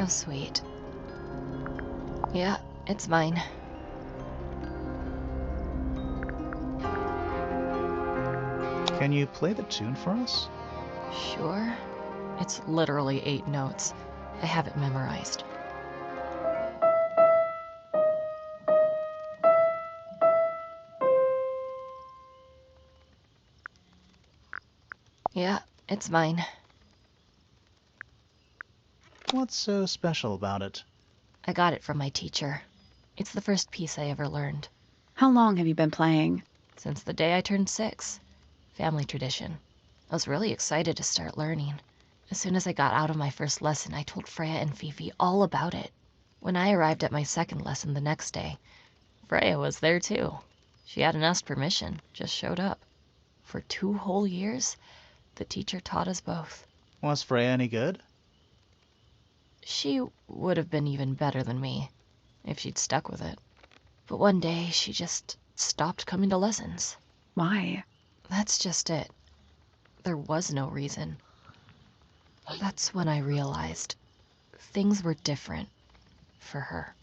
sweet. Yeah, it's mine. Can you play the tune for us? Sure. It's literally 8 notes. I have it memorized. Yeah, it's mine. What's so special about it? I got it from my teacher. It's the first piece I ever learned. How long have you been playing? Since the day I turned 6. Family tradition. I was really excited to start learning. As soon as I got out of my first lesson, I told Freya and Fifi all about it. When I arrived at my second lesson the next day, Freya was there too. She hadn't asked permission, just showed up. For 2 whole years, the teacher taught us both. Was Freya any good? She would have been even better than me, if she'd stuck with it. But one day, she just stopped coming to lessons. Why? That's just it. There was no reason. That's when I realized things were different for her.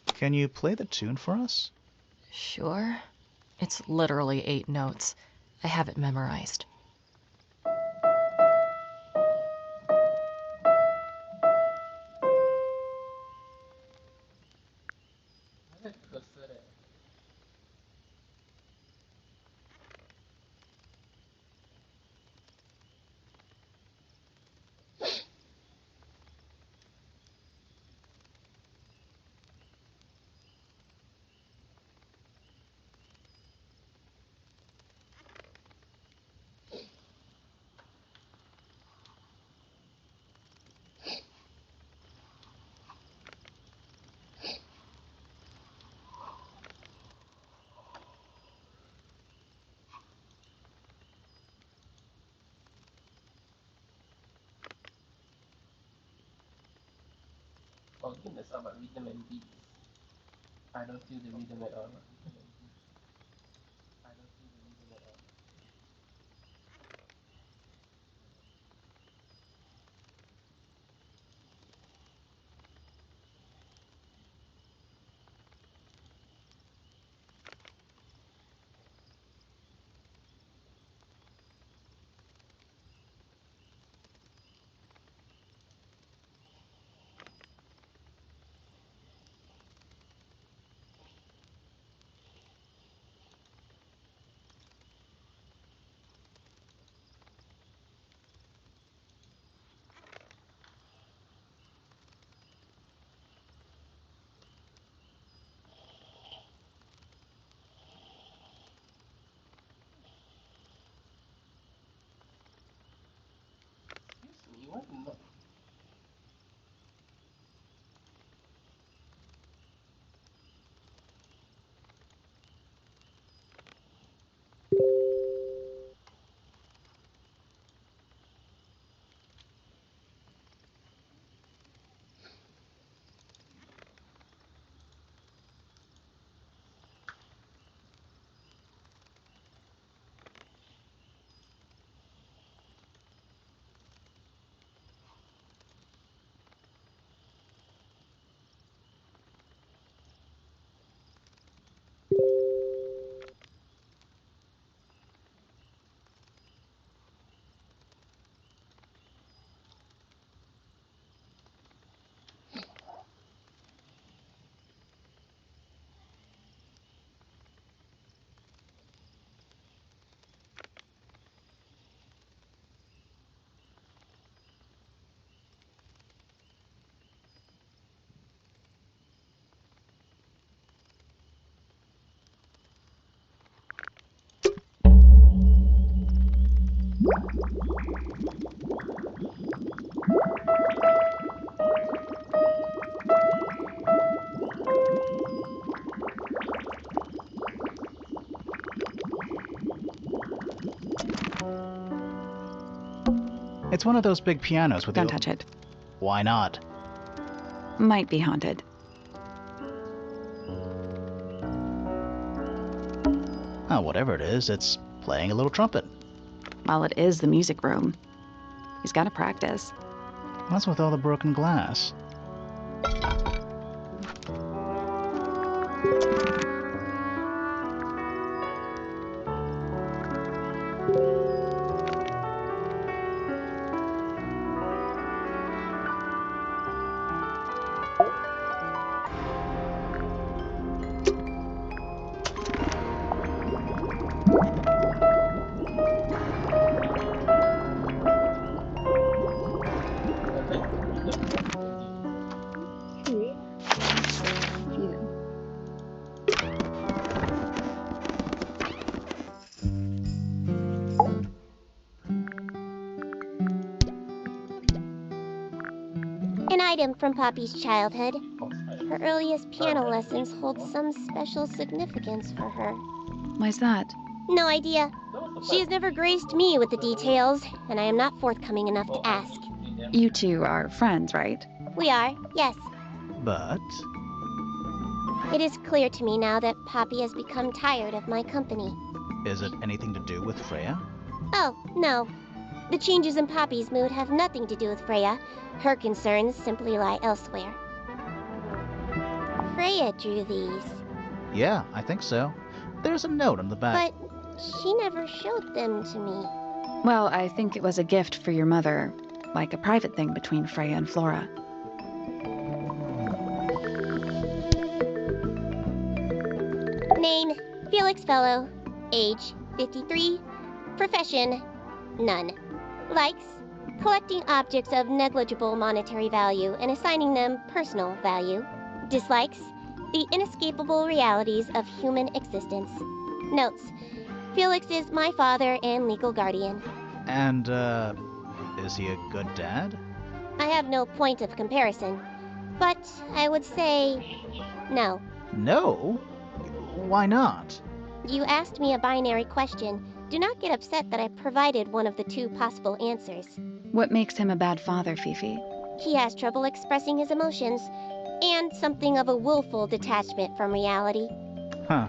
Can you play the tune for us? Sure. It's literally 8 notes. I have it memorized. Oh, goodness, about rhythm and beats. I don't feel the rhythm at all. Excuse me, what in the... It's one of those big pianos with Don't the... touch it. Why not? Might be haunted. Oh, whatever it is, it's playing a little trumpet. Well, it is the music room. He's got to practice. What's with all the broken glass? An item from Poppy's childhood. Her earliest piano lessons hold some special significance for her. Why's that? No idea. She has never graced me with the details, and I am not forthcoming enough to ask. You two are friends, right? We are, yes. But It is clear to me now that Poppy has become tired of my company. is it anything to do with Freya? Oh, no. The changes in Poppy's mood have nothing to do with Freya. Her concerns simply lie elsewhere. Freya drew these, Yeah, I think so. There's a note on the back. but she never showed them to me. Well, I think it was a gift for your mother, like a private thing between Freya and Flora. Name, Felix Fellow. Age, 53. Profession, none. Likes, collecting objects of negligible monetary value and assigning them personal value. Dislikes, the inescapable realities of human existence. Notes, Felix is my father and legal guardian. And, is he a good dad? I have no point of comparison, but I would say no. No? Why not? You asked me a binary question. Do not get upset that I provided one of the two possible answers. What makes him a bad father, Fifi? He has trouble expressing his emotions, and something of a willful detachment from reality. Huh.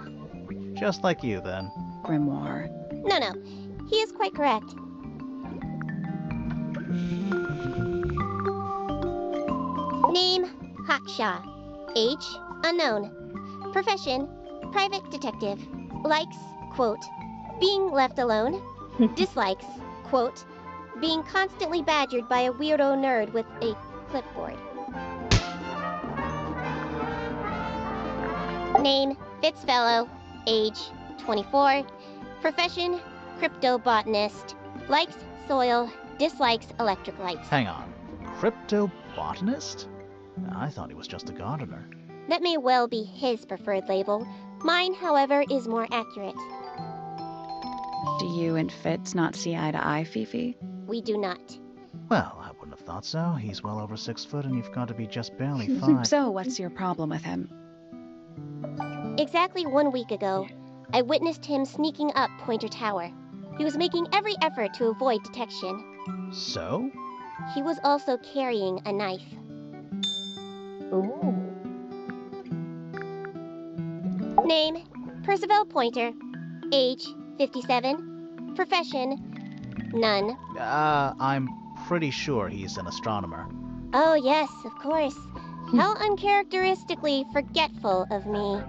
Just like you, then. Grimoire. No, he is quite correct. Name, Hawkshaw. Age, unknown. Profession, private detective. Likes, quote, being left alone. Dislikes, quote, being constantly badgered by a weirdo nerd with a clipboard. Name, Fitzfellow. Age, 24. Profession, cryptobotanist. Likes, soil. Dislikes, electric lights. Hang on. Cryptobotanist? I thought he was just a gardener. That may well be his preferred label. Mine, however, is more accurate. Do you and Fitz not see eye to eye, Fifi? We do not. Well, I wouldn't have thought so. He's well over 6 foot and you've got to be just barely 5. So, what's your problem with him? Exactly 1 week ago, I witnessed him sneaking up Pointer Tower. He was making every effort to avoid detection. So? He was also carrying a knife. Ooh. Name, Percival Pointer. Age, 57. Profession, none. I'm pretty sure he's an astronomer. Oh yes, of course. How uncharacteristically forgetful of me.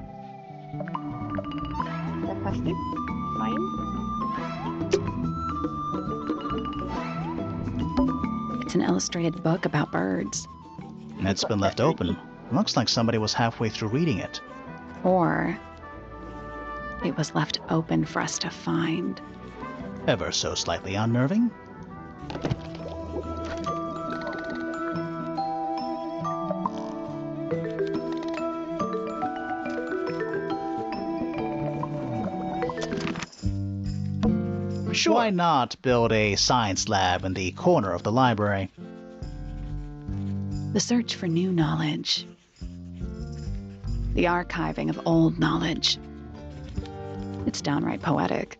Sarcastic? Fine. It's an illustrated book about birds. It's been left open. Looks like somebody was halfway through reading it. Or it was left open for us to find. Ever so slightly unnerving. Sure. Why not build a science lab in the corner of the library? The search for new knowledge. The archiving of old knowledge. It's downright poetic.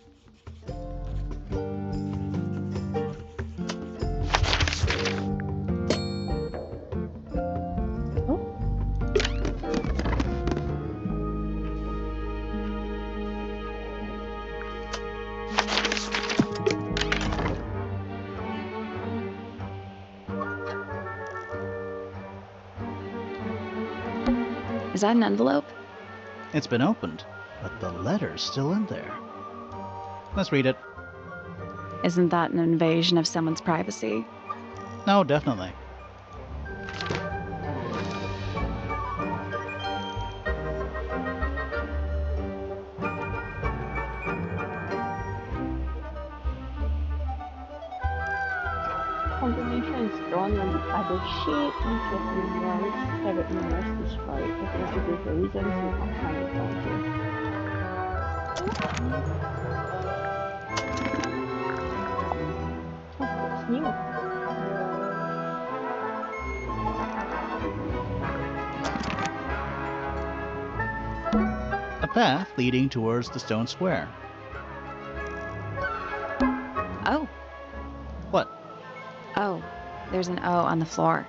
that an envelope? It's been opened, but the letter's still in there. Let's read it. Isn't that an invasion of someone's privacy? No, definitely. Combination is drawn when the other shape which has numerals have it numerals destroyed. If possible for reasons you can't find it down here. Oh, that's new. A path leading towards the stone square. Oh. What? Oh. There's an O on the floor.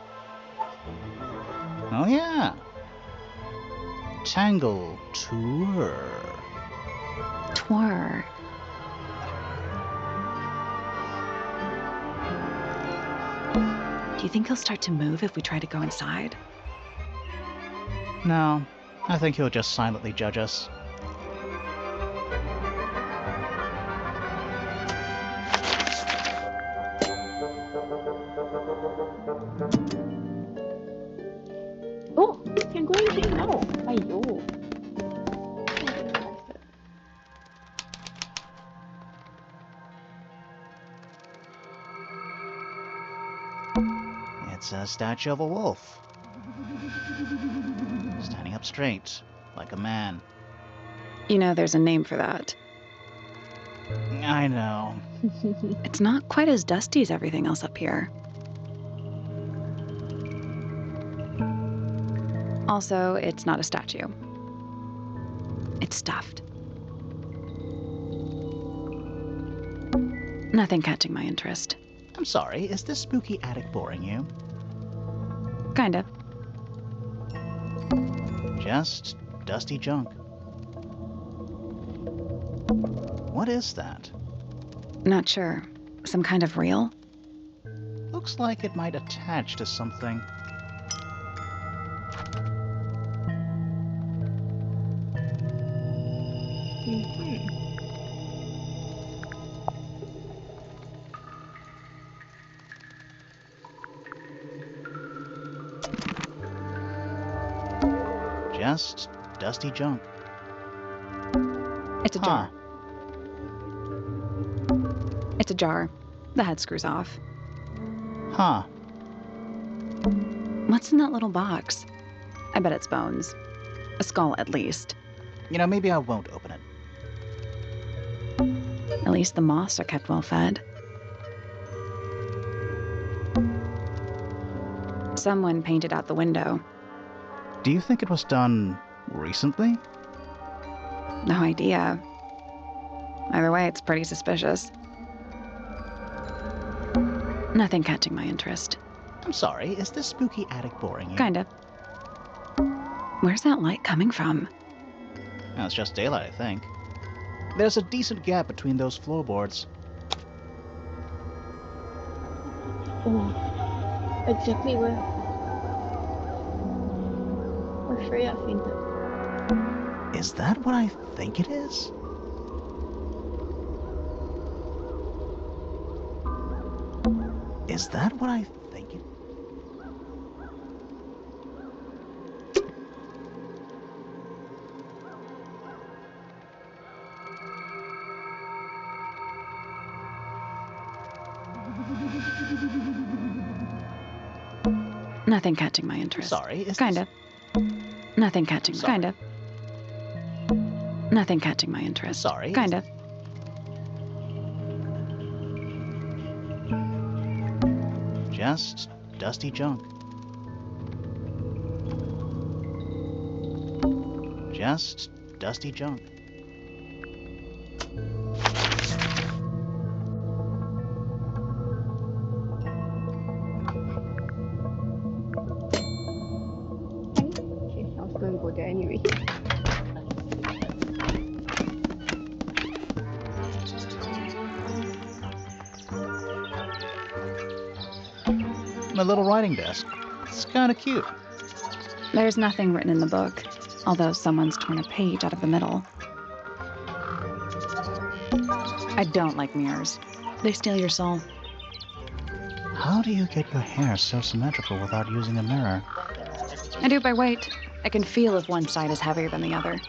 Oh yeah. Tangle tour. Twir. Do you think he'll start to move if we try to go inside? No, I think he'll just silently judge us. Oh, can go in here now. Aiyo. I didn't realize that. It's a statue of a wolf. Standing up straight, like a man. You know, there's a name for that. I know. It's not quite as dusty as everything else up here. Also, it's not a statue. It's stuffed. Nothing catching my interest. I'm sorry, is this spooky attic boring you? Kind of. Just dusty junk. What is that? Not sure. Some kind of reel? Looks like it might attach to something. Just dusty junk. It's a jar. It's a jar. The head screws off. Huh. What's in that little box? I bet it's bones. A skull, at least. You know, maybe I won't open it. At least the moths are kept well fed. Someone painted out the window. Do you think it was done recently? No idea. Either way, it's pretty suspicious. Nothing catching my interest. I'm sorry, is this spooky attic boring you? Kind of. Where's that light coming from? No, it's just daylight, I think. There's a decent gap between those floorboards. Oh, exactly where Freya fainted. Is that what I think it is? Is that what I think it is? Nothing catching my interest. Sorry, is Kind this... of. Nothing catching. Sorry. Kind of. Nothing catching my interest. Sorry, is Kind of. Just dusty junk. Just dusty junk. Okay, I was going to go there anyway. My little writing desk. It's kind of cute. There's nothing written in the book. although someone's torn a page out of the middle. I don't like mirrors. They steal your soul. How do you get your hair so symmetrical without using a mirror? I do it by weight. I can feel if one side is heavier than the other.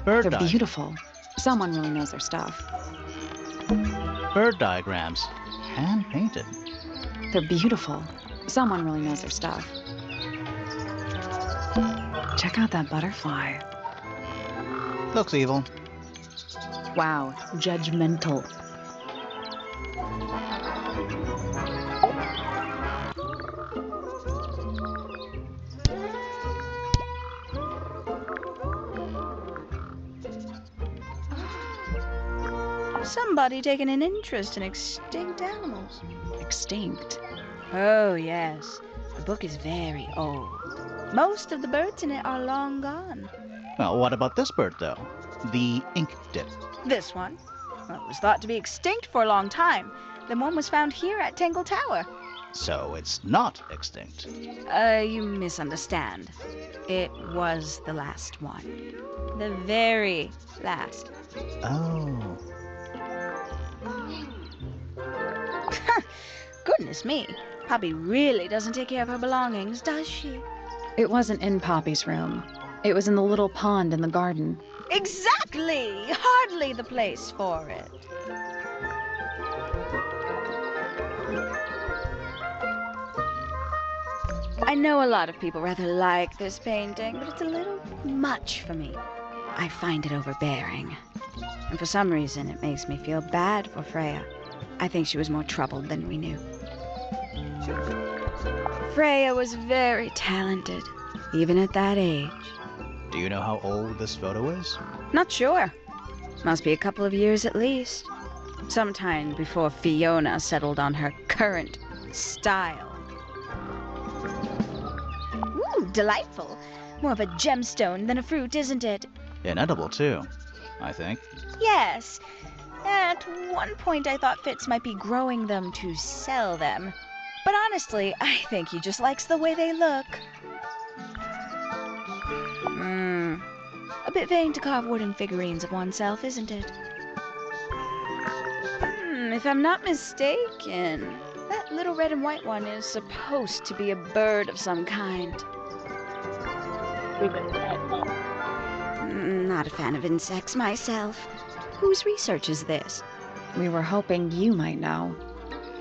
Bird They're beautiful. Someone really knows their stuff. Bird diagrams. Hand-painted. They're beautiful. Someone really knows their stuff. Check out that butterfly. Looks evil. Wow, judgmental. Somebody taking an interest in extinct animals. Extinct. Oh, yes. The book is very old. Most of the birds in it are long gone. Well, what about this bird, though? The ink dip. This one, well, it was thought to be extinct for a long time. Then one was found here at Tangle Tower. So it's not extinct. You misunderstand. It was the last one. The very last. Oh. Goodness me. Poppy really doesn't take care of her belongings, does she? It wasn't in Poppy's room. It was in the little pond in the garden. Exactly! Hardly the place for it. I know a lot of people rather like this painting, but it's a little much for me. I find it overbearing. And for some reason, it makes me feel bad for Freya. I think she was more troubled than we knew. Freya was very talented, even at that age. Do you know how old this photo is? Not sure. Must be a couple of years at least. Sometime before Fiona settled on her current style. Ooh, delightful. More of a gemstone than a fruit, isn't it? Inedible, too, I think. Yes. At one point I thought Fitz might be growing them to sell them. But honestly, I think he just likes the way they look. A bit vain to carve wooden figurines of oneself, isn't it? If I'm not mistaken, that little red and white one is supposed to be a bird of some kind. Not a fan of insects myself. Whose research is this? We were hoping you might know.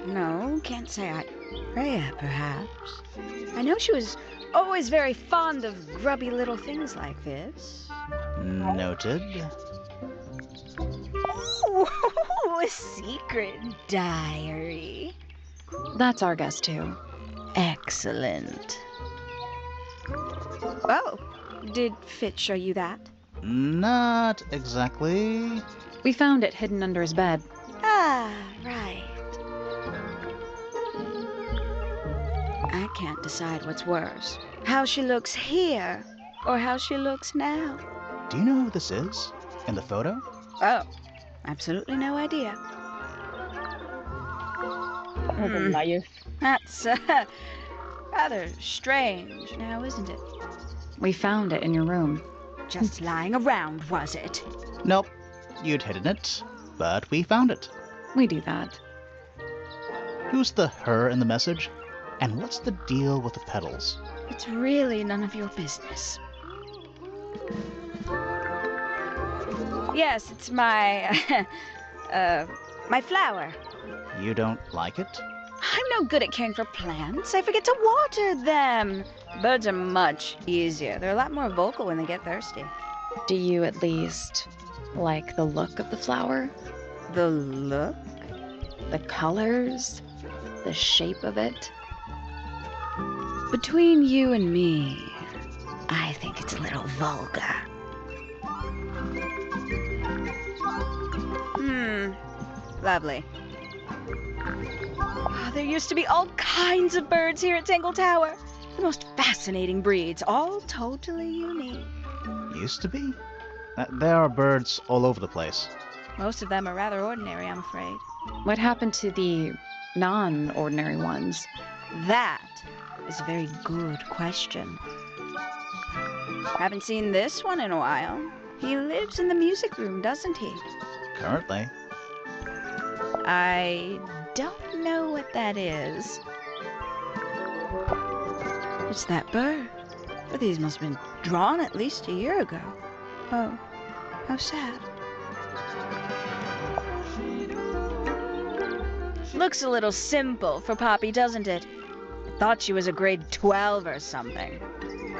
No, can't say I... Freya, perhaps. I know she was always very fond of grubby little things like this. Noted. Ooh, a secret diary. That's our guess, too. Excellent. Oh, did Fitz show you that? Not exactly. We found it hidden under his bed. Ah, right. I can't decide what's worse. How she looks here, or how she looks now. Do you know who this is? In the photo? Oh, absolutely no idea. Liars. That's rather strange now, isn't it? We found it in your room. Just lying around, was it? Nope. You'd hidden it, but we found it. We do that. Who's the her in the message? And what's the deal with the petals? It's really none of your business. Yes, it's my, my flower. You don't like it? I'm no good at caring for plants. I forget to water them. Birds are much easier. They're a lot more vocal when they get thirsty. Do you at least like the look of the flower? The look? The colors? The shape of it? Between you and me, I think it's a little vulgar. Lovely. Oh, there used to be all kinds of birds here at Tangle Tower. The most fascinating breeds, all totally unique. Used to be? There are birds all over the place. Most of them are rather ordinary, I'm afraid. What happened to the non-ordinary ones? That is a very good question. Haven't seen this one in a while. He lives in the music room, doesn't he? Currently. I don't know what that is. It's that bird. But these must have been drawn at least a year ago. Oh, how sad. Looks a little simple for Poppy, doesn't it? I thought she was a grade 12 or something.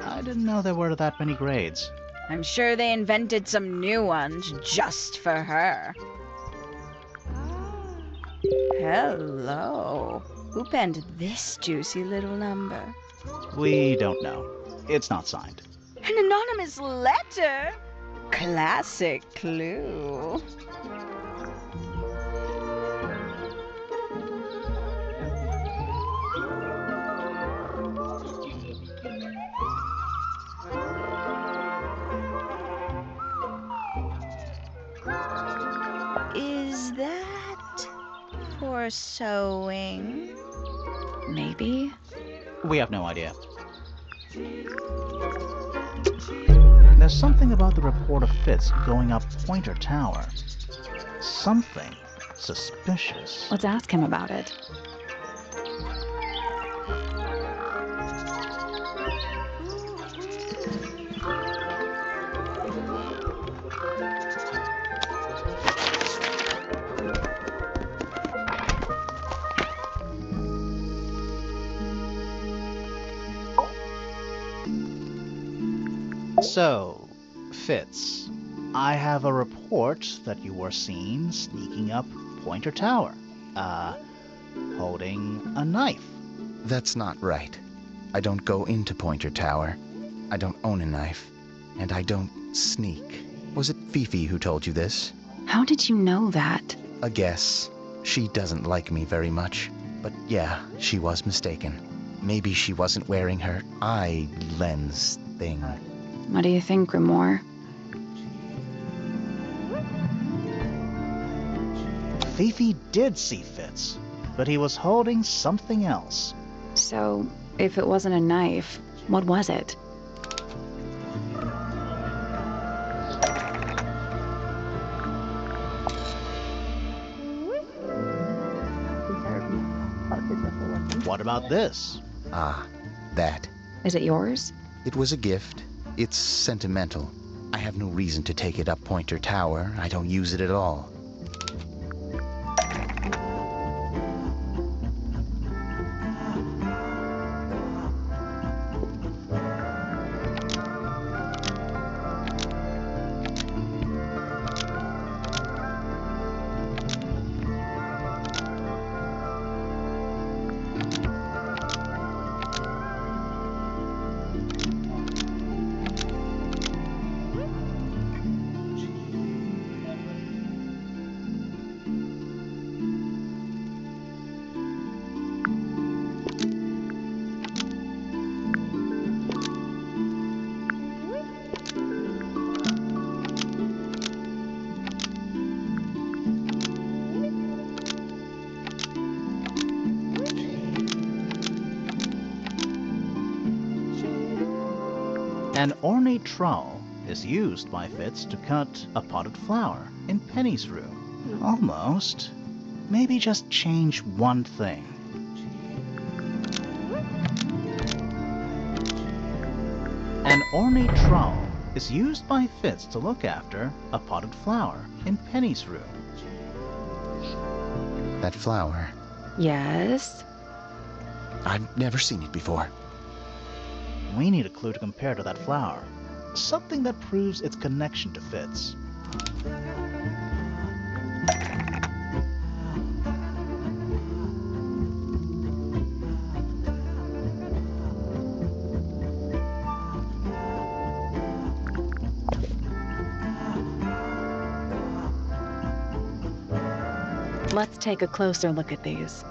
I didn't know there were that many grades. I'm sure they invented some new ones just for her. Hello. Who penned this juicy little number? We don't know. It's not signed. An anonymous letter? Classic clue. Is that for sewing? Maybe? We have no idea. There's something about the report of Fitz going up Pointer Tower. Something suspicious. Let's ask him about it. So, Fitz, I have a report that you were seen sneaking up Pointer Tower. Holding a knife. That's not right. I don't go into Pointer Tower. I don't own a knife. And I don't sneak. Was it Fifi who told you this? How did you know that? A guess. She doesn't like me very much. But yeah, she was mistaken. Maybe she wasn't wearing her eye lens thing. What do you think, Grimoire? Fifi did see Fitz, but he was holding something else. So, if it wasn't a knife, what was it? What about this? Ah, that. Is it yours? It was a gift. It's sentimental. I have no reason to take it up Pointer Tower. I don't use it at all. An ornate trowel is used by Fitz to cut a potted flower in Penny's room. Almost. Maybe just change one thing. An ornate trowel is used by Fitz to look after a potted flower in Penny's room. That flower. Yes. I've never seen it before. We need a clue to compare to that flower. Something that proves its connection to Fitz. Let's take a closer look at these.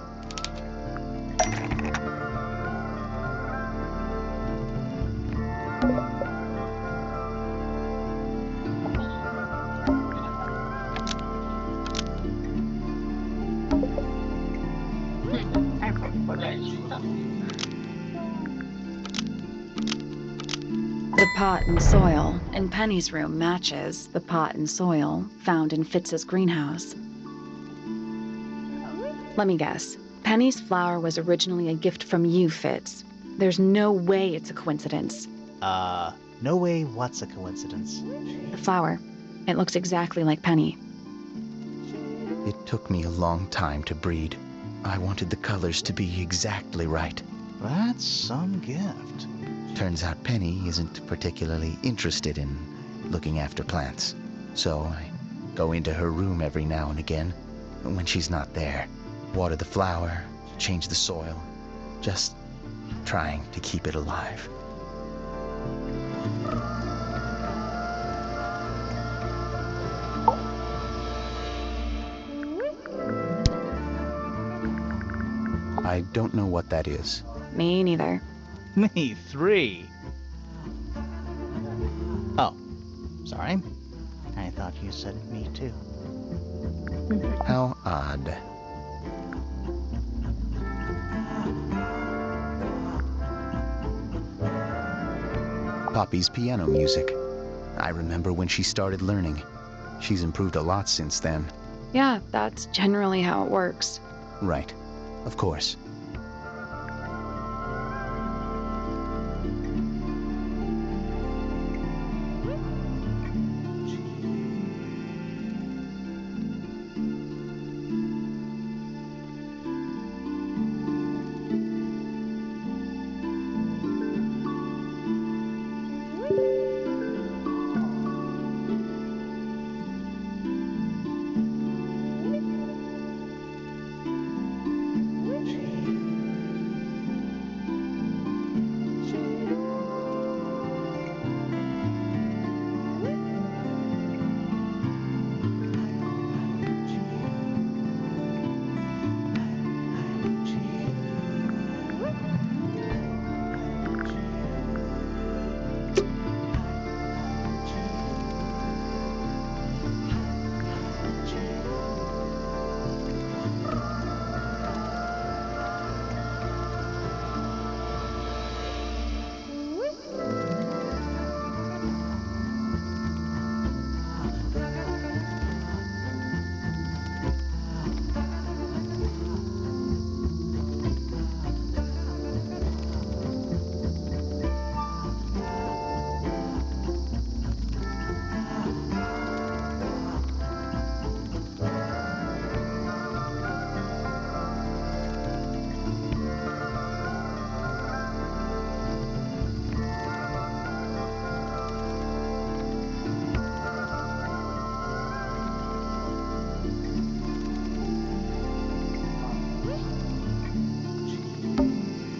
The pot and soil in Penny's room matches the pot and soil found in Fitz's greenhouse. Let me guess. Penny's flower was originally a gift from you, Fitz. There's no way it's a coincidence. No way what's a coincidence? The flower. It looks exactly like Penny. It took me a long time to breed. I wanted the colors to be exactly right. That's some gift. Turns out Penny isn't particularly interested in looking after plants. So I go into her room every now and again when she's not there. Water the flower, change the soil, just trying to keep it alive. I don't know what that is. Me neither. Me 3. Oh, sorry. I thought you said me too. How odd. Poppy's piano music. I remember when she started learning. She's improved a lot since then. Yeah, that's generally how it works. Right. Of course.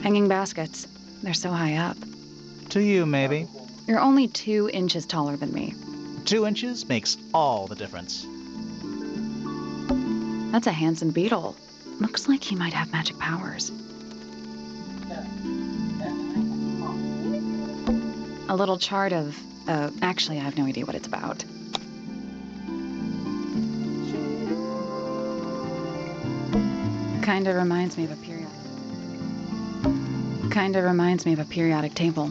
Hanging baskets. They're so high up. To you, maybe. You're only 2 inches taller than me. 2 inches makes all the difference. That's a handsome beetle. Looks like he might have magic powers. A little chart of... actually, I have no idea what it's about. Kinda reminds me of a periodic table.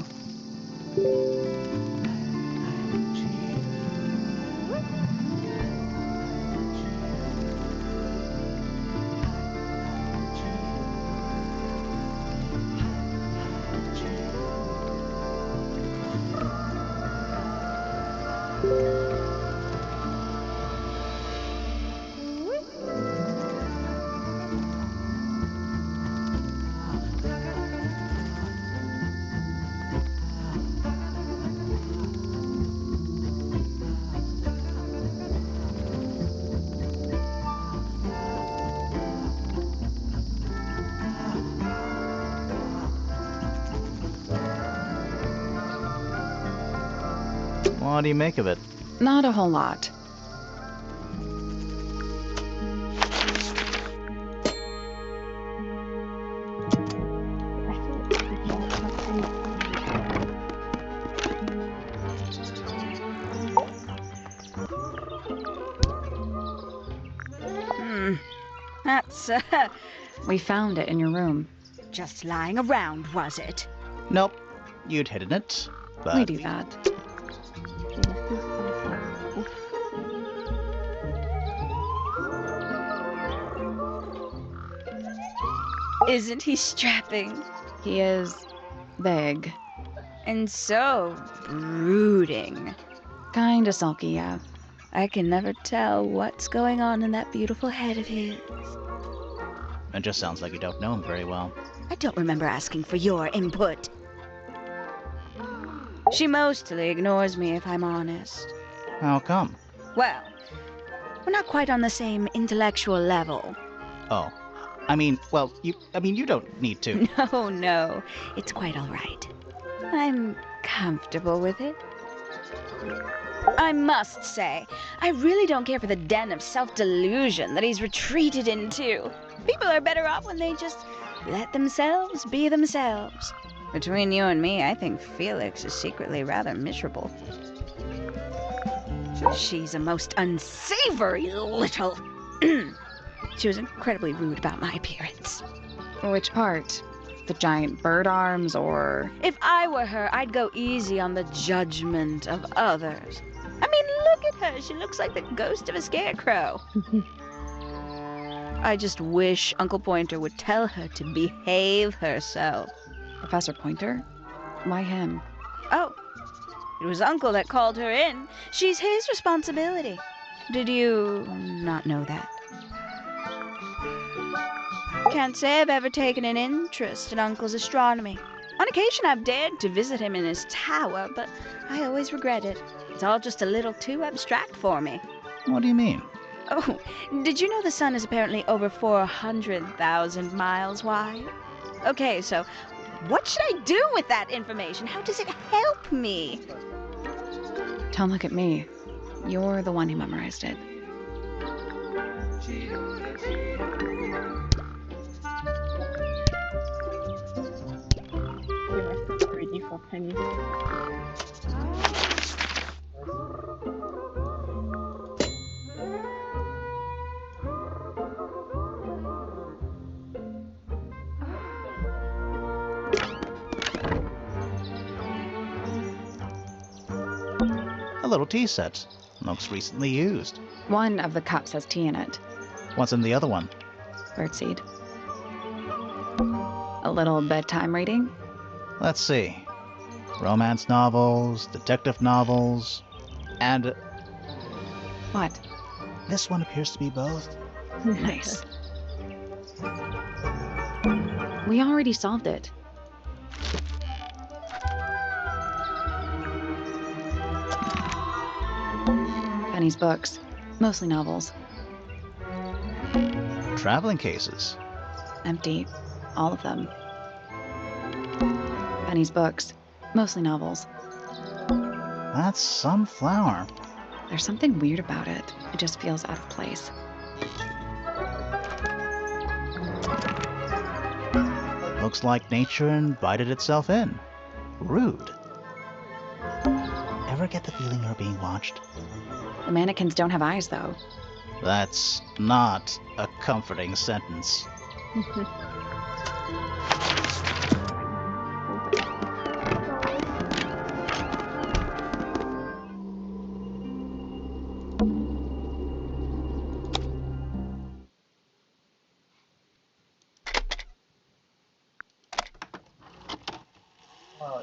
What do you make of it? Not a whole lot. I feel like it's just nothing. That's, We found it in your room. just lying around, was it? Nope. You'd hidden it. but We do that. Okay, let's do some oof. Isn't he strapping? He is big. And so brooding. Kinda sulky, yeah. I can never tell what's going on in that beautiful head of his. it just sounds like you don't know him very well. I don't remember asking for your input. She mostly ignores me, if I'm honest. How come? Well, we're not quite on the same intellectual level. Oh. You don't need to. No, no, it's quite all right. I'm comfortable with it. I must say, I really don't care for the den of self-delusion that he's retreated into. People are better off when they just let themselves be themselves. Between you and me, I think Felix is secretly rather miserable. She's a most unsavory little... She was incredibly rude about my appearance. Which part? The giant bird arms, or... If I were her, I'd go easy on the judgment of others. I mean, look at her. She looks like the ghost of a scarecrow. I just wish Uncle Pointer would tell her to behave herself. Professor Pointer? Why him? Oh, it was Uncle that called her in. She's his responsibility. Did you not know that? Can't say I've ever taken an interest in Uncle's astronomy. On occasion I've dared to visit him in his tower, but I always regret it. It's all just a little too abstract for me. What do you mean? Oh, did you know the sun is apparently over 400,000 miles wide? Okay, so what should I do with that information? How does it help me? Don't look at me. You're the one who memorized it. Okay, my food's ready for Penny. A little tea set. Looks recently used. One of the cups has tea in it. What's in the other one? Birdseed. A little bedtime reading. Let's see. Romance novels, detective novels, and What? this one appears to be both. Nice. We already solved it. Penny's books. Mostly novels. Traveling cases. Empty. All of them. Penny's books. Mostly novels. That's some flower. There's something weird about it. It just feels out of place. Looks like nature invited itself in. Rude. Ever get the feeling you're being watched? The mannequins don't have eyes, though. That's not a comforting sentence. Wow.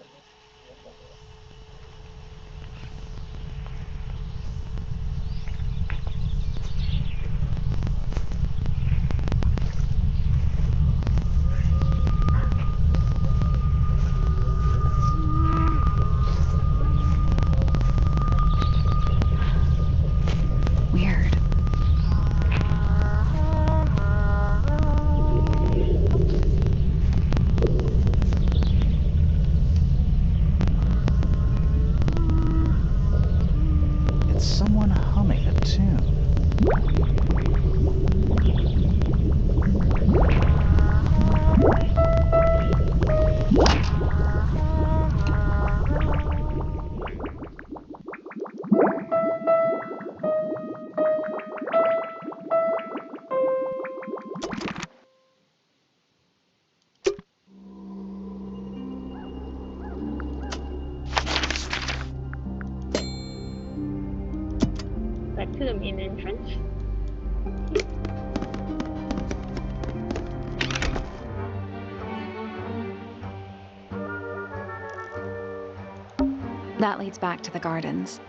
Weird. It's someone humming a tune. back to the main entrance. That leads back to the gardens.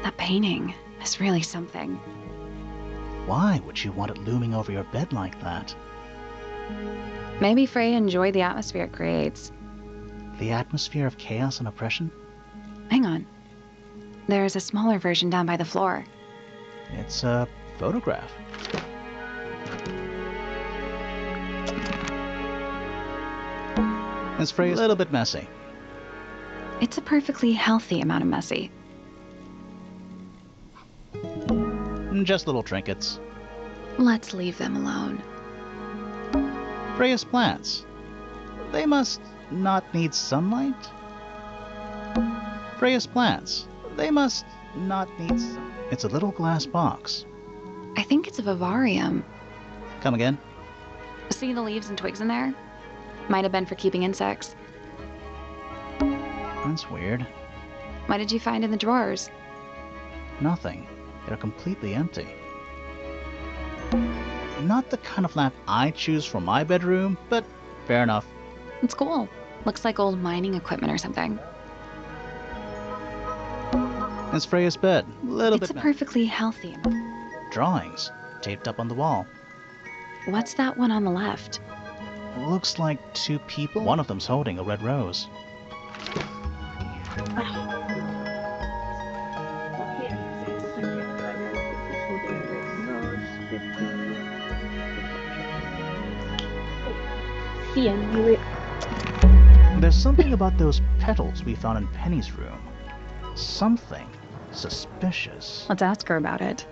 That painting is really something. Why would you want it looming over your bed like that? Maybe Freya enjoyed the atmosphere it creates. The atmosphere of chaos and oppression? Hang on. There's a smaller version down by the floor. It's a photograph. It's Freya's a little bit messy. It's a perfectly healthy amount of messy. Just little trinkets. Let's leave them alone. Freya's plants. They must not need sunlight? Freya's plants. They must not need It's a little glass box. I think it's a vivarium. Come again? See the leaves and twigs in there? Might have been for keeping insects. That's weird. What did you find in the drawers? Nothing. They're completely empty. Not the kind of lamp I choose for my bedroom, but fair enough. It's cool. Looks like old mining equipment or something. It's Freya's bed. It's a perfectly healthy amount. Drawings taped up on the wall. What's that one on the left? Looks like two people. One of them's holding a red rose. See, I knew it. There's something about those petals we found in Penny's room. Something suspicious. Let's ask her about it.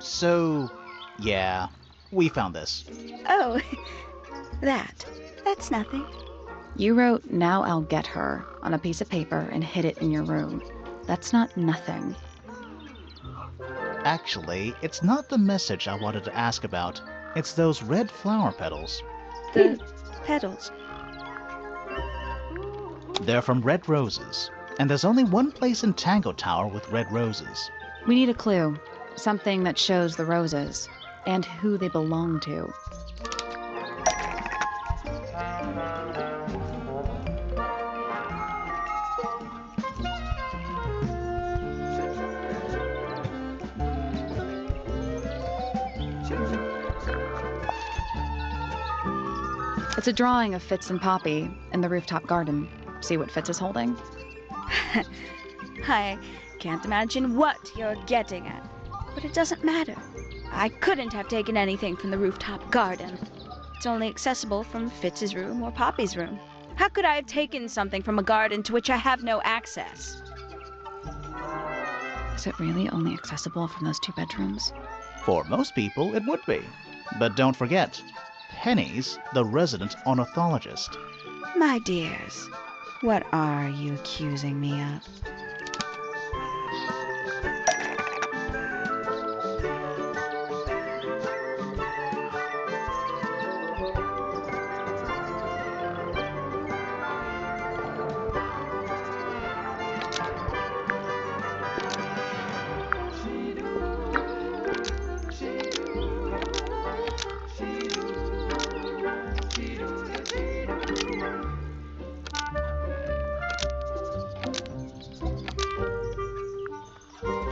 So, yeah, we found this. Oh, that's nothing. You wrote, "Now I'll get her," on a piece of paper and hid it in your room. That's not nothing. Actually, it's not the message I wanted to ask about. It's those red flower petals. The petals. They're from red roses, and there's only one place in Tangle Tower with red roses. We need a clue. Something that shows the roses and who they belong to. It's a drawing of Fitz and Poppy in the rooftop garden. See what Fitz is holding? I can't imagine what you're getting at, but it doesn't matter. I couldn't have taken anything from the rooftop garden. It's only accessible from Fitz's room or Poppy's room. How could I have taken something from a garden to which I have no access? Is it really only accessible from those 2 bedrooms? For most people, it would be. But don't forget, Penny's the resident ornithologist. My dears, what are you accusing me of?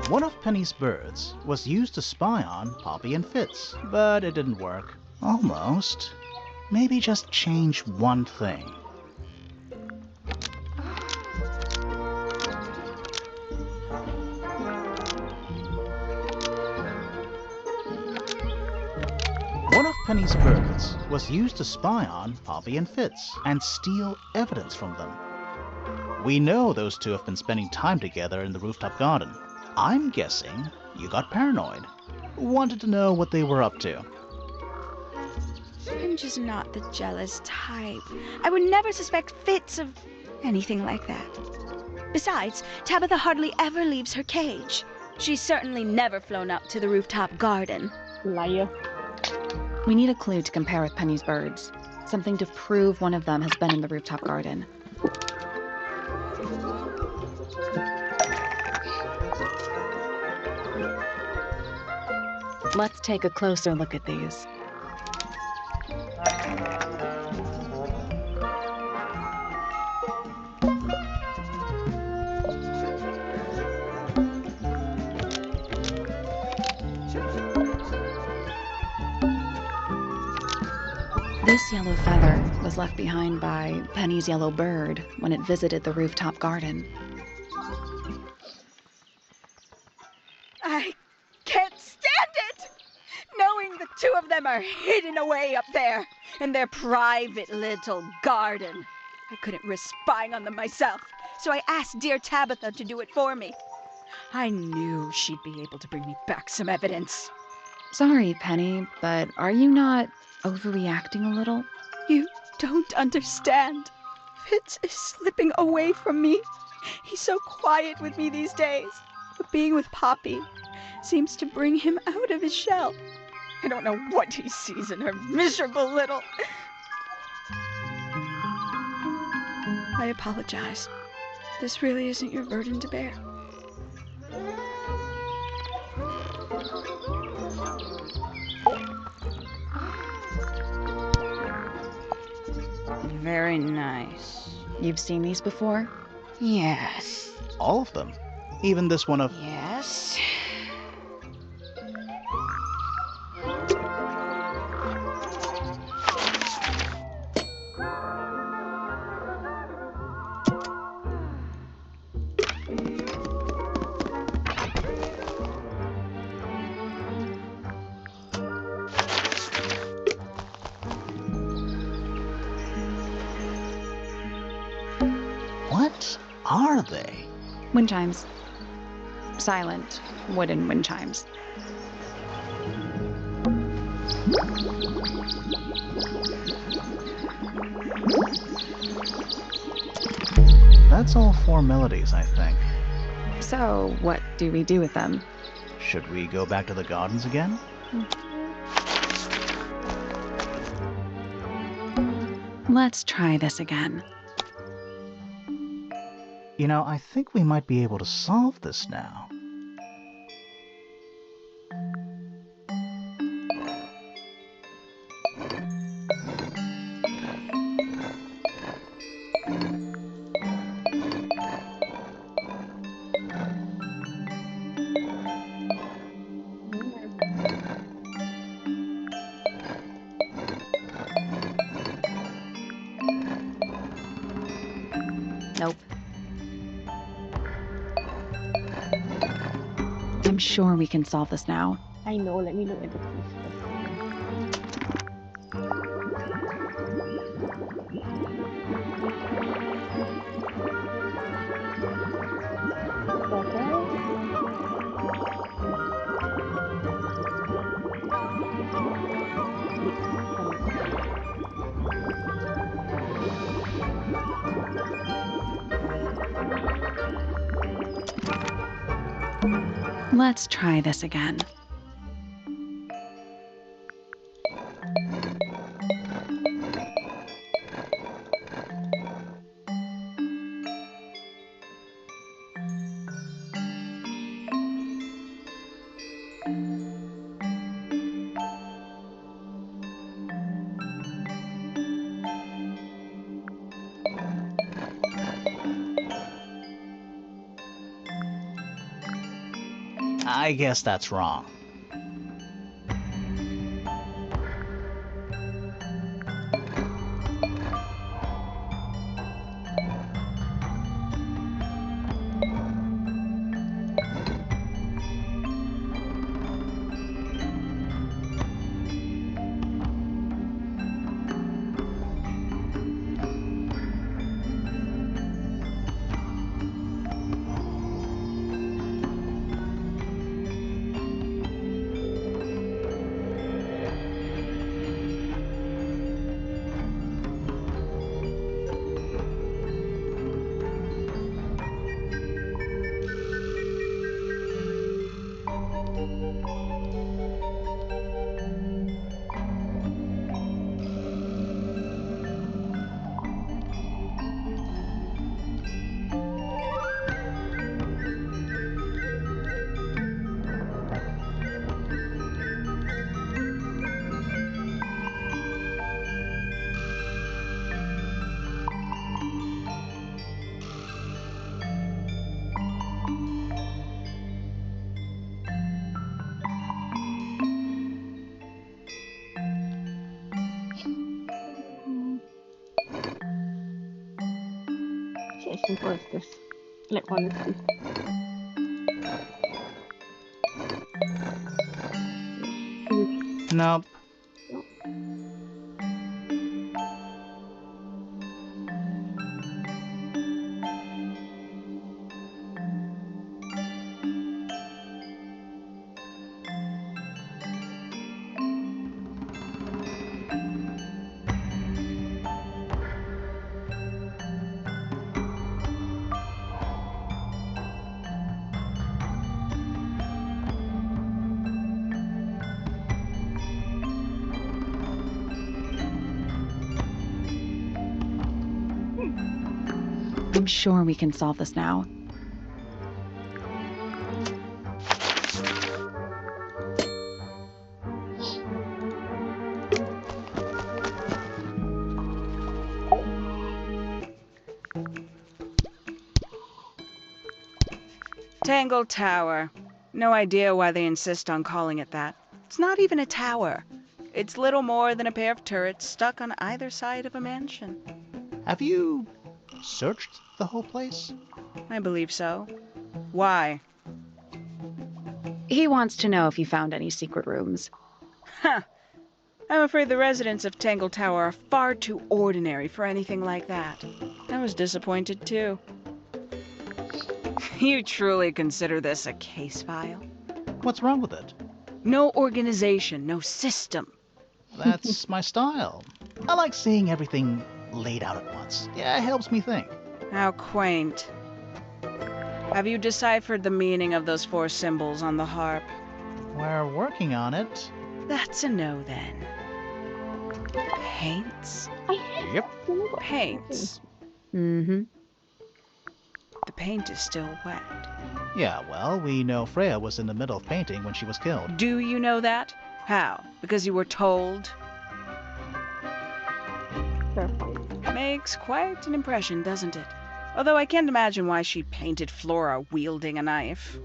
One of Penny's birds was used to spy on Poppy and Fitz, but it didn't work. Almost. Maybe just change one thing. One of Penny's birds was used to spy on Poppy and Fitz and steal evidence from them. We know those 2 have been spending time together in the rooftop garden. I'm guessing you got paranoid. Wanted to know what they were up to. I'm just not the jealous type. I would never suspect Fitz of anything like that. Besides, Tabitha hardly ever leaves her cage. She's certainly never flown up to the rooftop garden. Liar. We need a clue to compare with Penny's birds. Something to prove one of them has been in the rooftop garden. Let's take a closer look at these. This yellow feather was left behind by Penny's yellow bird when it visited the rooftop garden. I can't stand it! Knowing the 2 of them are hidden away up there in their private little garden. I couldn't risk spying on them myself, so I asked dear Tabitha to do it for me. I knew she'd be able to bring me back some evidence. Sorry, Penny, but are you not overreacting a little? You don't understand. Fitz is slipping away from me. He's so quiet with me these days, but being with Poppy seems to bring him out of his shell. I don't know what he sees in her miserable little... I apologize. This really isn't your burden to bear. Very nice. You've seen these before? Yes. All of them. Even this one of... Yes. What are they? Wind chimes. Silent wooden wind chimes. That's all 4 melodies, I think. So, what do we do with them? Should we go back to the gardens again? Let's try this again. You know, I think we might be able to solve this now. Nope. I'm sure we can solve this now. I know, let me look at the quiz first. Better. Let's try this again. I guess that's wrong. Shit, as simple as this. Like, honestly. Nope. I'm sure we can solve this now. Tangle Tower. No idea why they insist on calling it that. It's not even a tower. It's little more than a pair of turrets stuck on either side of a mansion. Have you searched the whole place? I believe so. Why? He wants to know if you found any secret rooms. Huh. I'm afraid the residents of Tangle Tower are far too ordinary for anything like that. I was disappointed too. You truly consider this a case file? What's wrong with it? No organization, no system. That's my style. I like seeing everything laid out at once. Yeah, it helps me think. How quaint. Have you deciphered the meaning of those 4 symbols on the harp? We're working on it. That's a no then. Paints? Yep. Paints. Mm-hmm. The paint is still wet. Yeah, well, we know Freya was in the middle of painting when she was killed. Do you know that? How? Because you were told? Fair point. Makes quite an impression, doesn't it? Although I can't imagine why she painted Flora wielding a knife.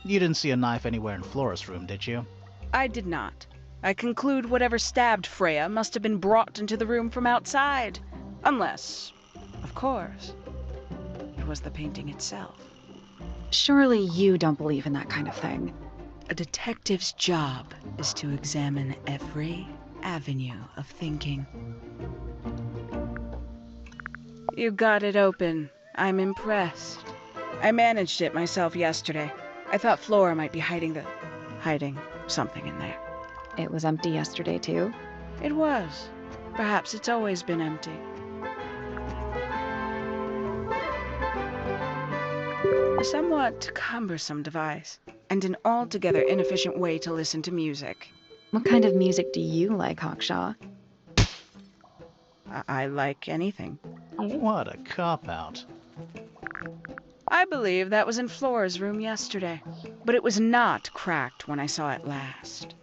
You didn't see a knife anywhere in Flora's room, did you? I did not. I conclude whatever stabbed Freya must have been brought into the room from outside. Unless, of course, it was the painting itself. Surely you don't believe in that kind of thing. A detective's job is to examine every avenue of thinking. You got it open. I'm impressed. I managed it myself yesterday. I thought Flora might be hiding something in there. It was empty yesterday, too. It was. Perhaps it's always been empty. A somewhat cumbersome device, and an altogether inefficient way to listen to music. What kind of music do you like, Hawkshaw? I like anything. What a cop-out. I believe that was in Flora's room yesterday, but it was not cracked when I saw it last.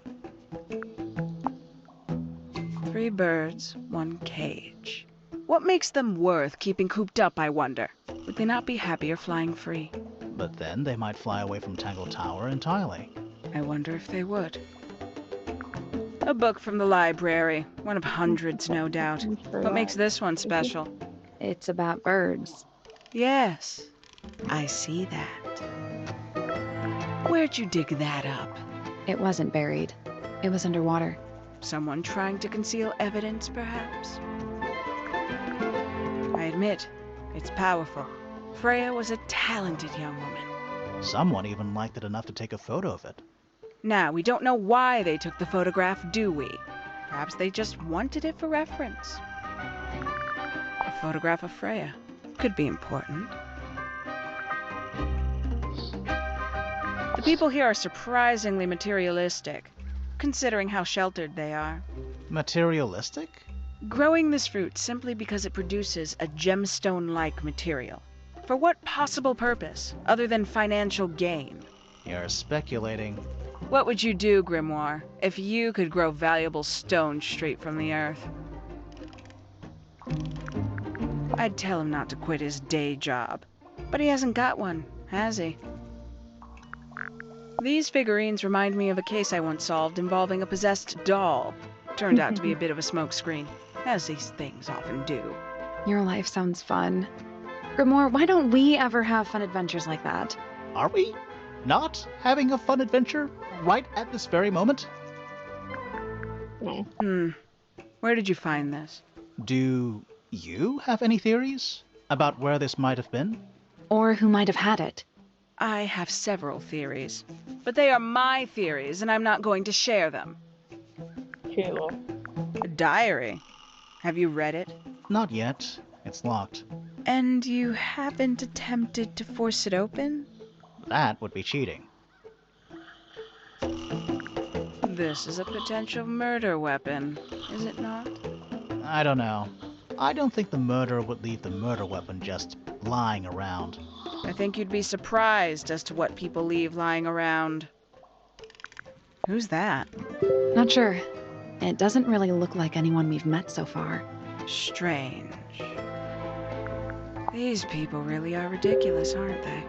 3 birds, 1 cage. What makes them worth keeping cooped up, I wonder? Would they not be happier flying free? But then they might fly away from Tangle Tower entirely. I wonder if they would. A book from the library. One of hundreds, no doubt. What makes this one special? It's about birds. Yes, I see that. Where'd you dig that up? It wasn't buried. It was underwater. Someone trying to conceal evidence, perhaps? I admit, it's powerful. Freya was a talented young woman. Someone even liked it enough to take a photo of it. Now, we don't know why they took the photograph, do we? Perhaps they just wanted it for reference. A photograph of Freya could be important. The people here are surprisingly materialistic, considering how sheltered they are. Materialistic? Growing this fruit simply because it produces a gemstone-like material. For what possible purpose, other than financial gain? You're speculating. What would you do, Grimoire, if you could grow valuable stone straight from the earth? I'd tell him not to quit his day job. But he hasn't got one, has he? These figurines remind me of a case I once solved involving a possessed doll. Turned out to be a bit of a smokescreen, as these things often do. Your life sounds fun. Grimoire, why don't we ever have fun adventures like that? Are we not having a fun adventure right at this very moment? No. Where did you find this? Do you have any theories about where this might have been? Or who might have had it? I have several theories, but they are my theories, and I'm not going to share them. True. A diary? Have you read it? Not yet. It's locked. And you haven't attempted to force it open? That would be cheating. This is a potential murder weapon, is it not? I don't know. I don't think the murderer would leave the murder weapon just lying around. I think you'd be surprised as to what people leave lying around. Who's that? Not sure. It doesn't really look like anyone we've met so far. Strange. These people really are ridiculous, aren't they?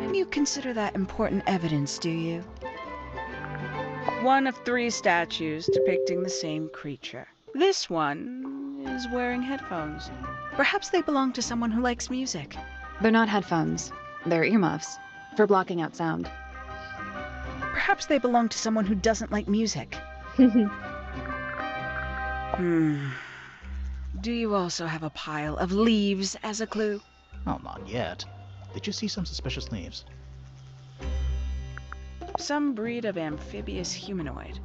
And you consider that important evidence, do you? One of 3 statues depicting the same creature. This one is wearing headphones. Perhaps they belong to someone who likes music. They're not headphones. They're earmuffs. For blocking out sound. Perhaps they belong to someone who doesn't like music. Do you also have a pile of leaves as a clue? Oh, not yet. Did you see some suspicious leaves? Some breed of amphibious humanoid.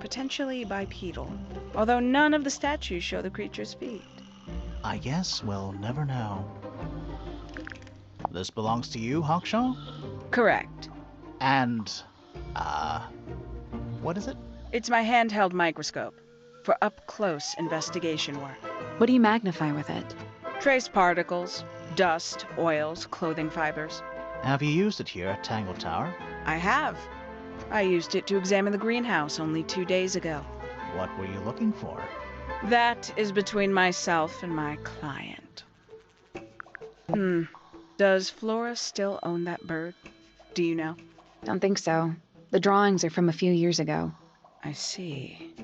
Potentially bipedal. Although none of the statues show the creature's feet. I guess we'll never know. This belongs to you, Hawkshaw? Correct. And, what is it? It's my handheld microscope for up-close investigation work. What do you magnify with it? Trace particles, dust, oils, clothing fibers. Have you used it here at Tangle Tower? I have. I used it to examine the greenhouse only 2 days ago. What were you looking for? That is between myself and my client. Does Flora still own that bird? Do you know? Don't think so. The drawings are from a few years ago. I see.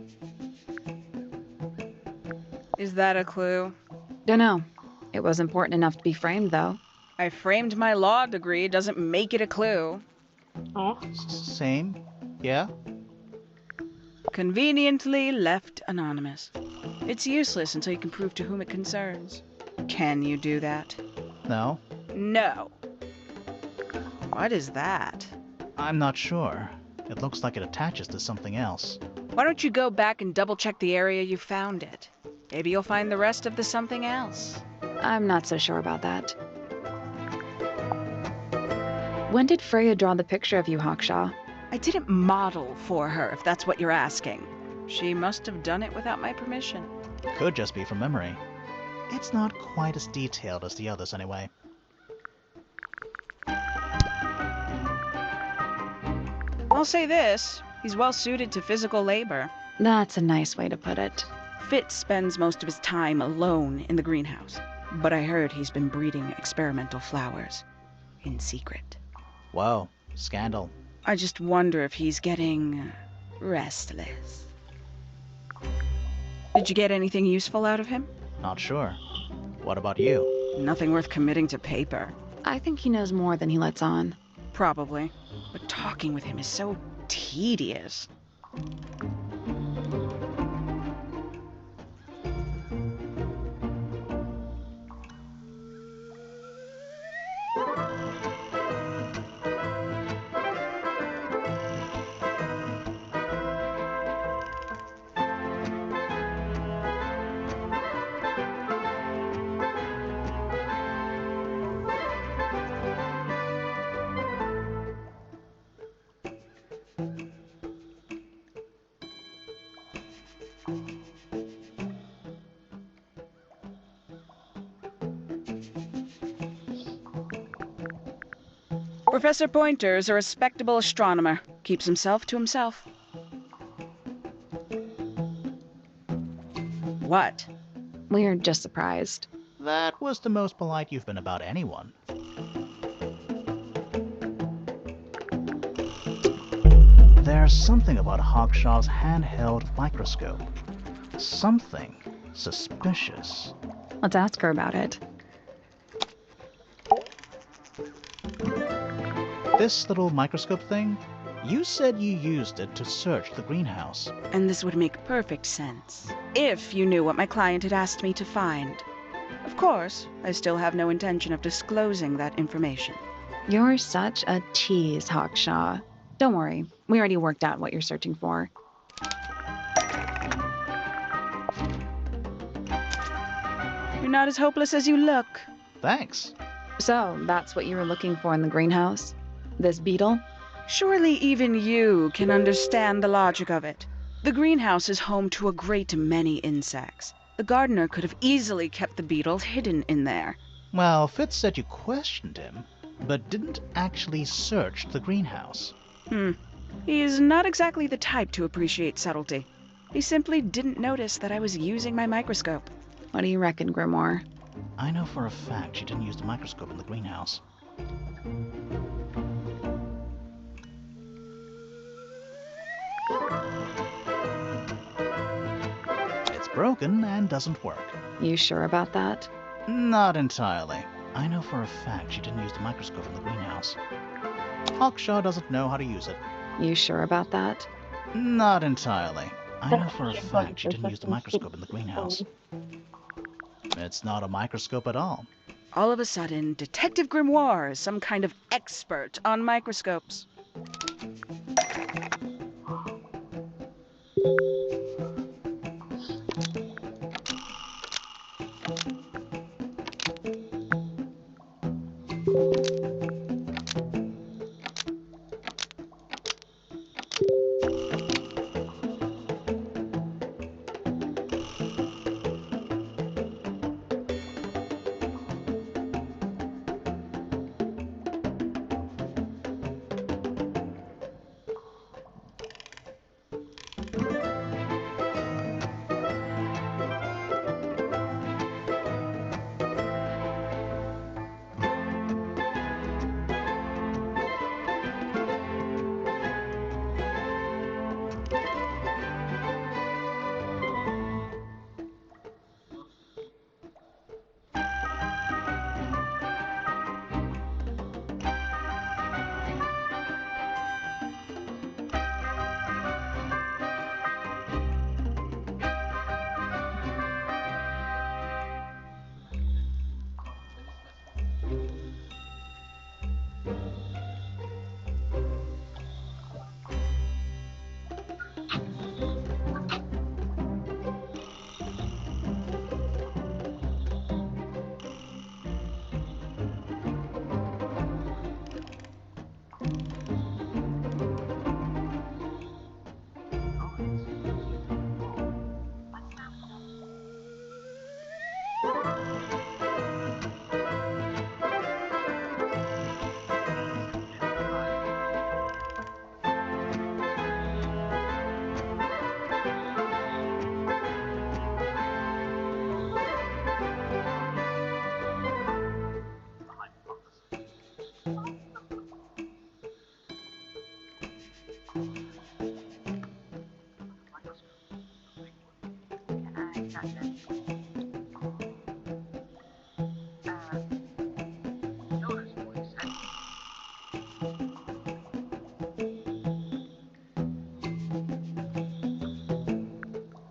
Is that a clue? Dunno. It was important enough to be framed, though. I framed my law degree. Doesn't make it a clue. Huh? Same? Yeah? Conveniently left anonymous. It's useless until you can prove to whom it concerns. Can you do that? No? No. What is that? I'm not sure. It looks like it attaches to something else. Why don't you go back and double-check the area you found it? Maybe you'll find the rest of the something else. I'm not so sure about that. When did Freya draw the picture of you, Hawkshaw? I didn't model for her, if that's what you're asking. She must have done it without my permission. Could just be from memory. It's not quite as detailed as the others anyway. I'll say this, he's well suited to physical labor. That's a nice way to put it. Fitz spends most of his time alone in the greenhouse, but I heard he's been breeding experimental flowers in secret. Whoa, scandal. I just wonder if he's getting restless. Did you get anything useful out of him? Not sure. What about you? Nothing worth committing to paper. I think he knows more than he lets on. Probably. But talking with him is so tedious. Professor Pointer is a respectable astronomer. Keeps himself to himself. What? We're just surprised. That was the most polite you've been about anyone. There's something about Hawkshaw's handheld microscope. Something suspicious. Let's ask her about it. This little microscope thing, you said you used it to search the greenhouse. And this would make perfect sense, if you knew what my client had asked me to find. Of course, I still have no intention of disclosing that information. You're such a tease, Hawkshaw. Don't worry, we already worked out what you're searching for. You're not as hopeless as you look. Thanks. So, that's what you were looking for in the greenhouse? This beetle? Surely even you can understand the logic of it. The greenhouse is home to a great many insects. The gardener could have easily kept the beetle hidden in there. Well, Fitz said you questioned him, but didn't actually search the greenhouse. He's not exactly the type to appreciate subtlety. He simply didn't notice that I was using my microscope. What do you reckon, Grimoire? I know for a fact she didn't use the microscope in the greenhouse. It's broken and doesn't work. You sure about that? Not entirely. I know for a fact she didn't use the microscope in the greenhouse. Hawkshaw doesn't know how to use it. You sure about that? Not entirely. I know for a fact she didn't use the microscope in the greenhouse. It's not a microscope at all. All of a sudden, Detective Grimoire is some kind of expert on microscopes.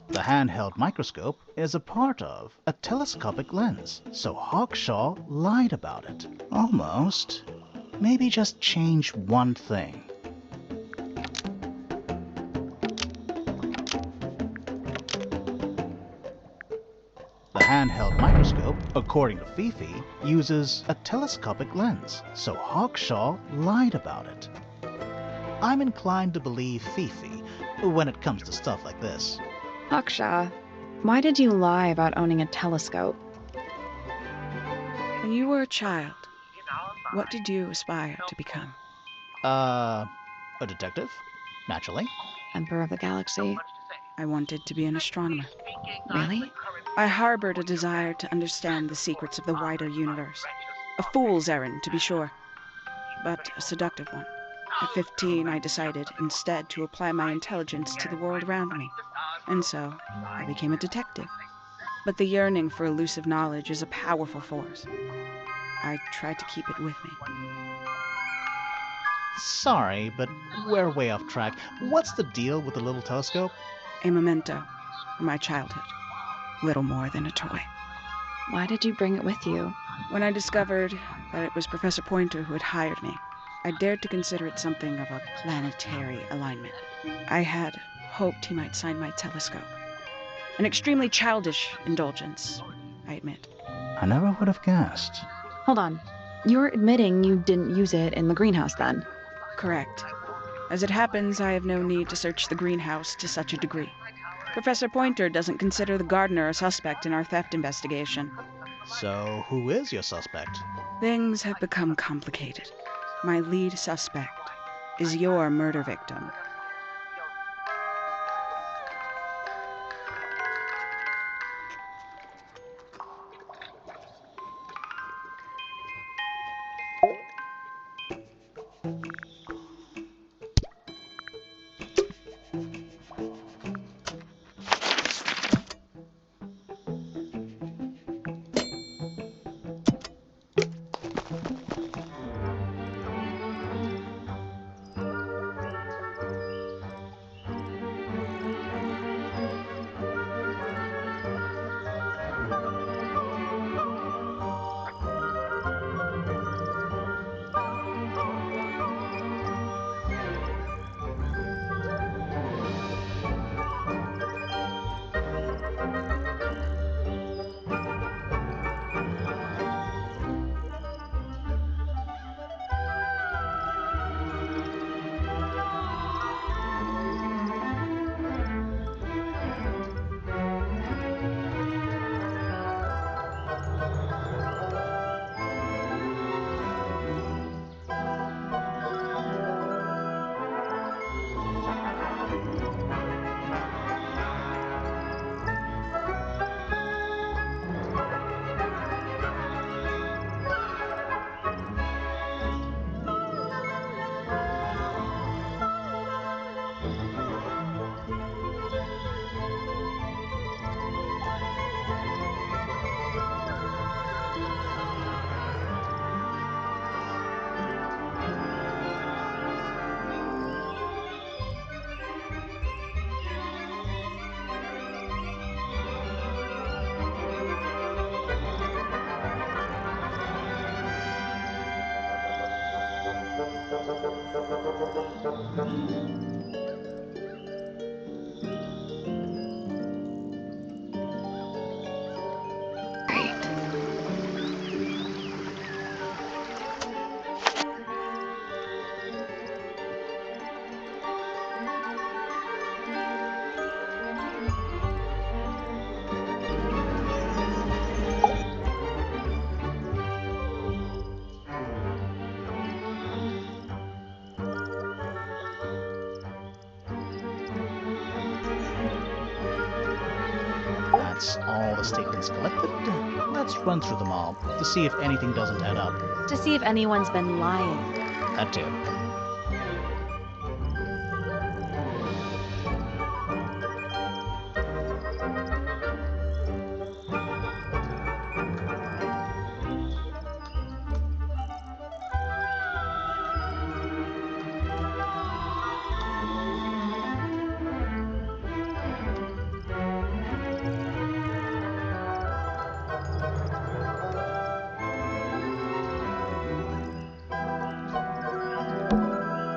The handheld microscope is a part of a telescopic lens, so Hawkshaw lied about it. Almost. Maybe just change one thing. The handheld microscope, according to Fifi, uses a telescopic lens, so Hawkshaw lied about it. I'm inclined to believe Fifi when it comes to stuff like this. Hawkshaw, why did you lie about owning a telescope? When you were a child, what did you aspire to become? A detective? Naturally. Emperor of the Galaxy? I wanted to be an astronomer. Really? I harbored a desire to understand the secrets of the wider universe. A fool's errand, to be sure, but a seductive one. At 15, I decided instead to apply my intelligence to the world around me. And so, I became a detective. But the yearning for elusive knowledge is a powerful force. I tried to keep it with me. Sorry, but we're way off track. What's the deal with the little telescope? A memento from my childhood. Little more than a toy. Why did you bring it with you? When I discovered that it was Professor Pointer who had hired me, I dared to consider it something of a planetary alignment. I had hoped he might sign my telescope. An extremely childish indulgence, I admit. I never would have guessed. Hold on. You're admitting you didn't use it in the greenhouse then? Correct. As it happens, I have no need to search the greenhouse to such a degree. Professor Pointer doesn't consider the gardener a suspect in our theft investigation. So, who is your suspect? Things have become complicated. My lead suspect is your murder victim. That's all the statements collected. Let's run through them all to see if anything doesn't add up. To see if anyone's been lying. That too.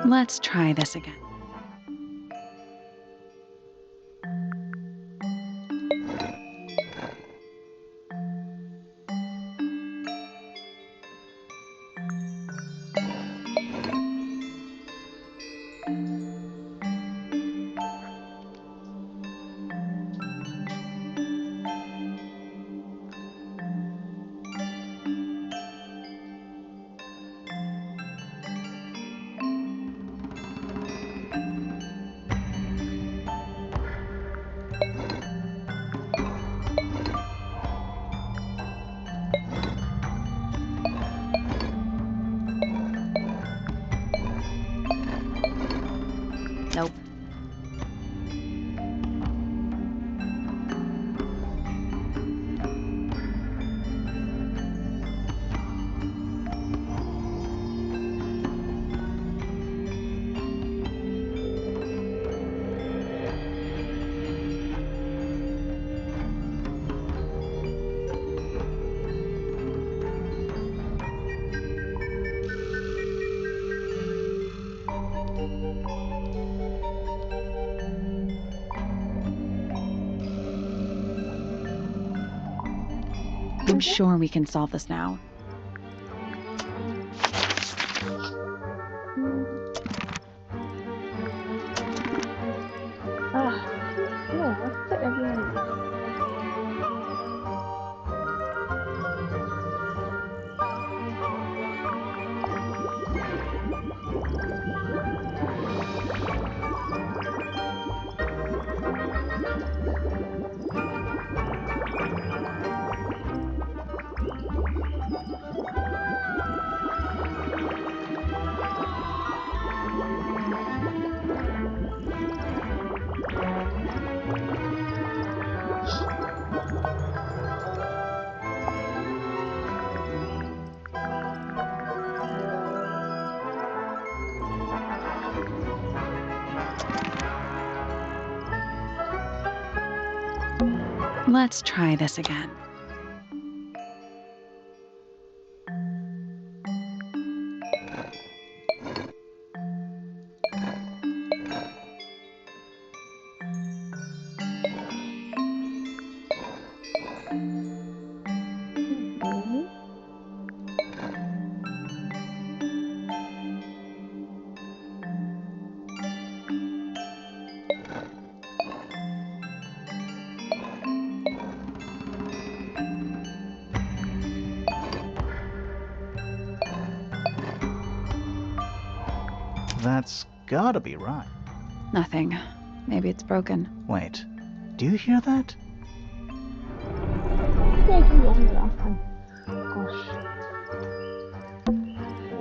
Let's try this again. Nope. I'm sure we can solve this now. Yeah, what's the everyone? Let's try this again. Mhm. That's gotta be right. Nothing. Maybe it's broken. Wait, do you hear that? Yeah, I can go on the last time. Gosh.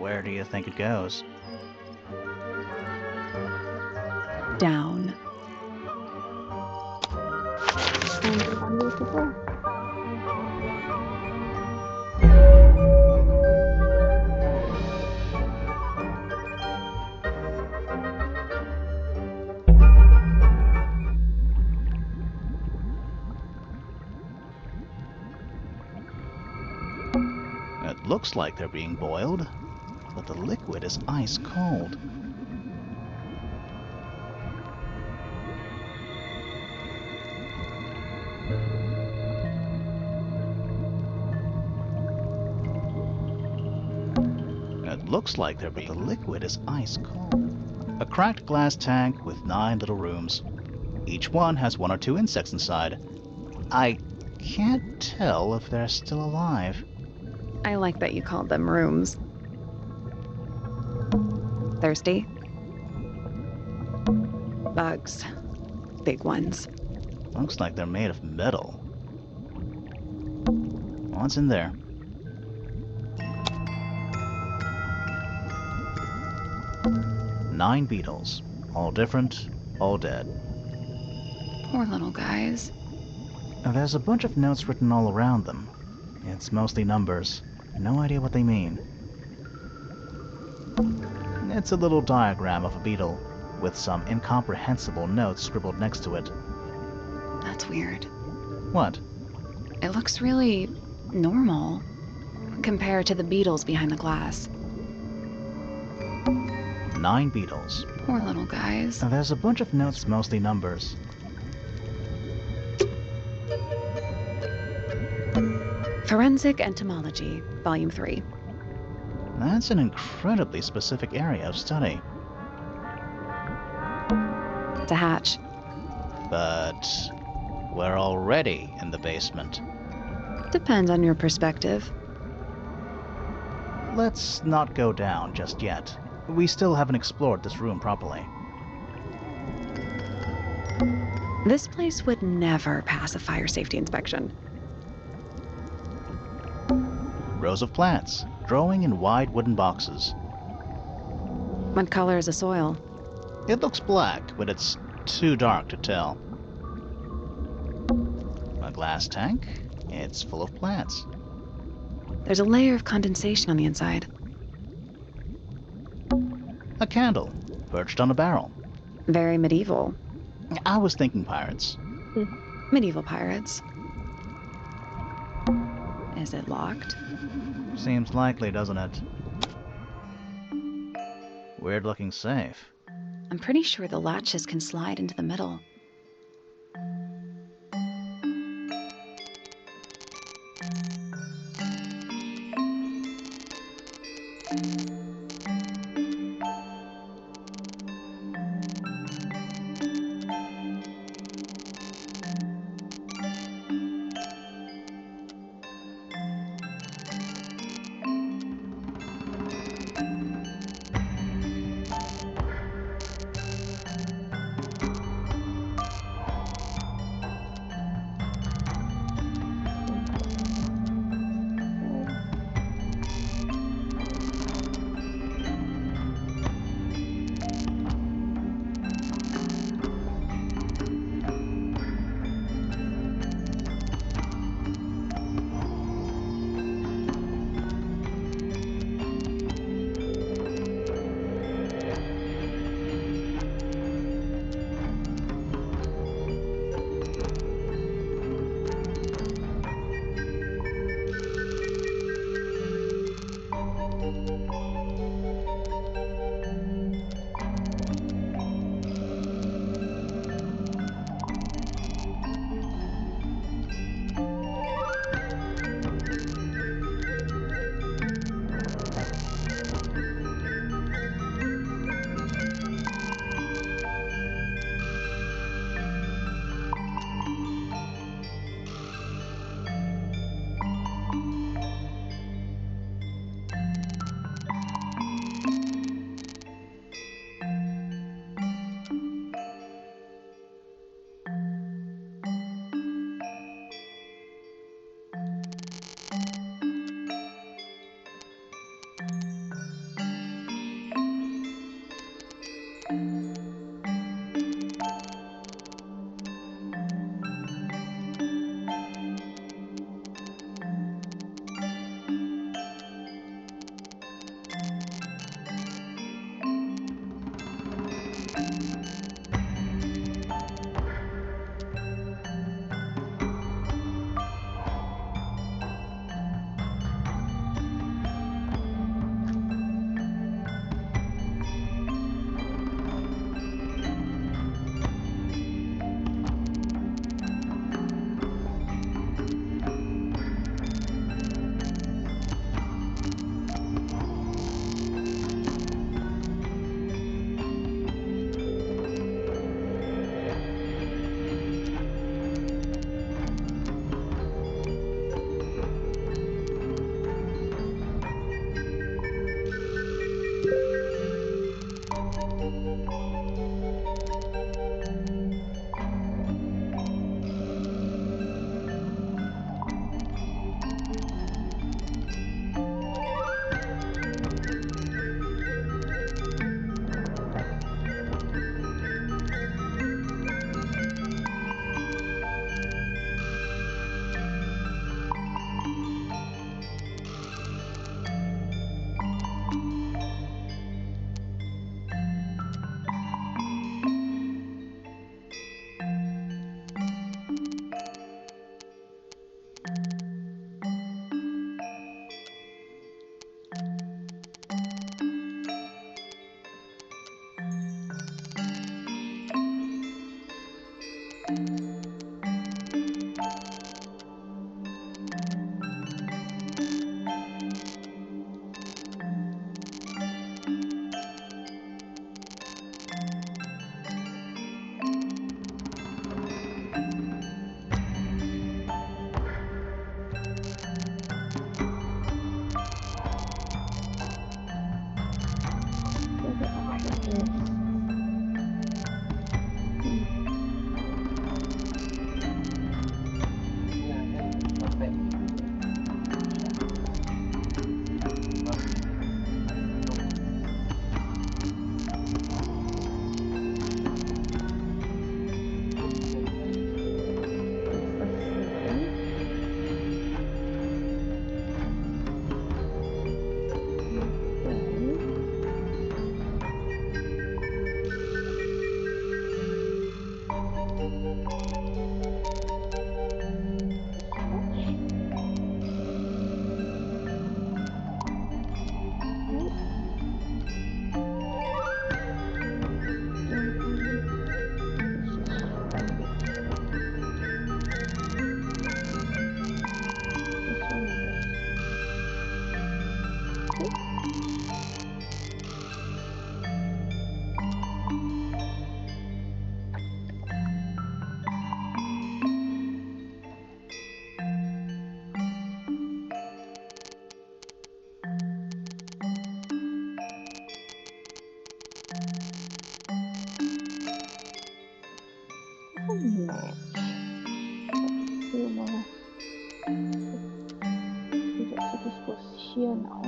Where do you think it goes? Down. Tangle people. It looks like they're being boiled, but the liquid is ice cold. It looks like they're being. The liquid is ice cold. A cracked glass tank with 9 little rooms. Each one has 1 or 2 insects inside. I can't tell if they're still alive. I like that you called them rooms. Thirsty? Bugs. Big ones. Looks like they're made of metal. What's in there? Nine beetles. All different, all dead. Poor little guys. There's a bunch of notes written all around them. It's mostly numbers. No idea what they mean. It's a little diagram of a beetle, with some incomprehensible notes scribbled next to it. That's weird. What? It looks really normal compared to the beetles behind the glass. 9 beetles. Poor little guys. And there's a bunch of notes, mostly numbers. Forensic Entomology, Volume 3. That's an incredibly specific area of study. It's a hatch. But we're already in the basement. Depends on your perspective. Let's not go down just yet. We still haven't explored this room properly. This place would never pass a fire safety inspection. Rows of plants, growing in wide wooden boxes. What color is the soil? It looks black, but it's too dark to tell. A glass tank? It's full of plants. There's a layer of condensation on the inside. A candle, perched on a barrel. Very medieval. I was thinking pirates. Medieval pirates. Is it locked? Seems likely, doesn't it? Weird looking safe. I'm pretty sure the latches can slide into the middle. Okay, so this goes here now.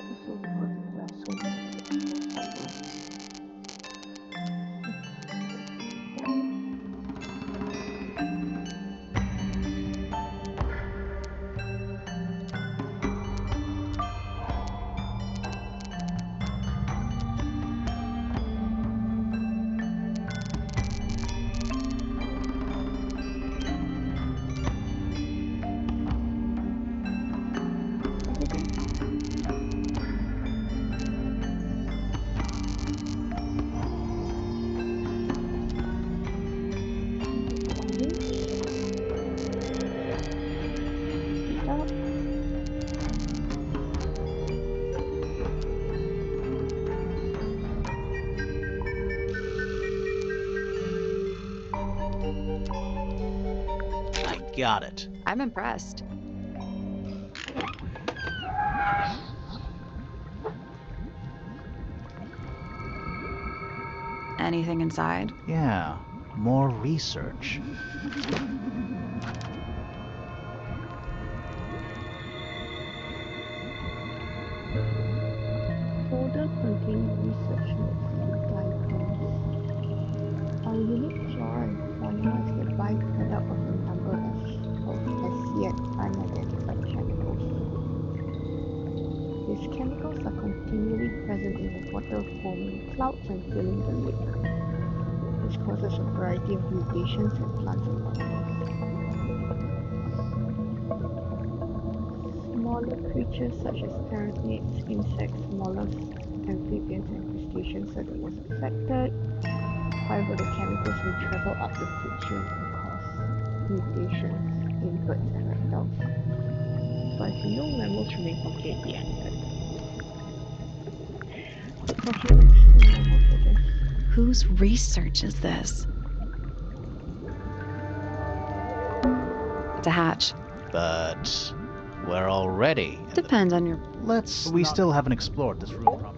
So we go to west, so we have to go somewhere. I got it. I'm impressed. Anything inside? Yeah, more research. Folder containing research notes and diagrams. Our unique flora and fauna is the byproduct of a number of as yet unidentified chemicals. These chemicals are continually present in the water, forming clouds and filling the lake, which causes a variety of mutations in plants and animals. Smaller creatures such as arachnids, insects, mollusks, amphibians, and crustaceans are the most affected. However, the chemicals may travel up the food chain and cause mutations in birds and reptiles. As far as we know, mammals remain completely unaffected. For humans, and mammals, I guess. Whose research is this? It's a hatch. But we're already in the... Depends on your... We still haven't explored this room properly.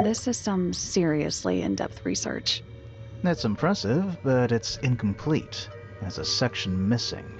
This is some seriously in-depth research. That's impressive, but it's incomplete. There's a section missing.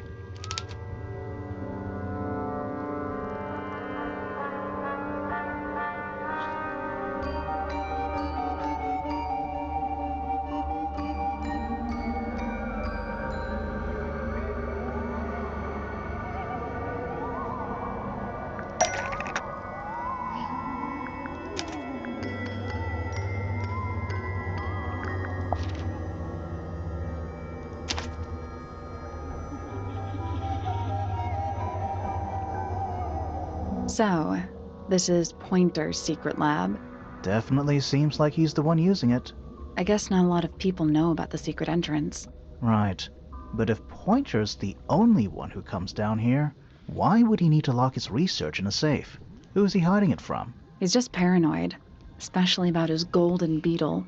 So, this is Pointer's secret lab. Definitely seems like he's the one using it. I guess not a lot of people know about the secret entrance. Right. But if Pointer's the only one who comes down here, why would he need to lock his research in a safe? Who's he hiding it from? He's just paranoid, especially about his golden beetle.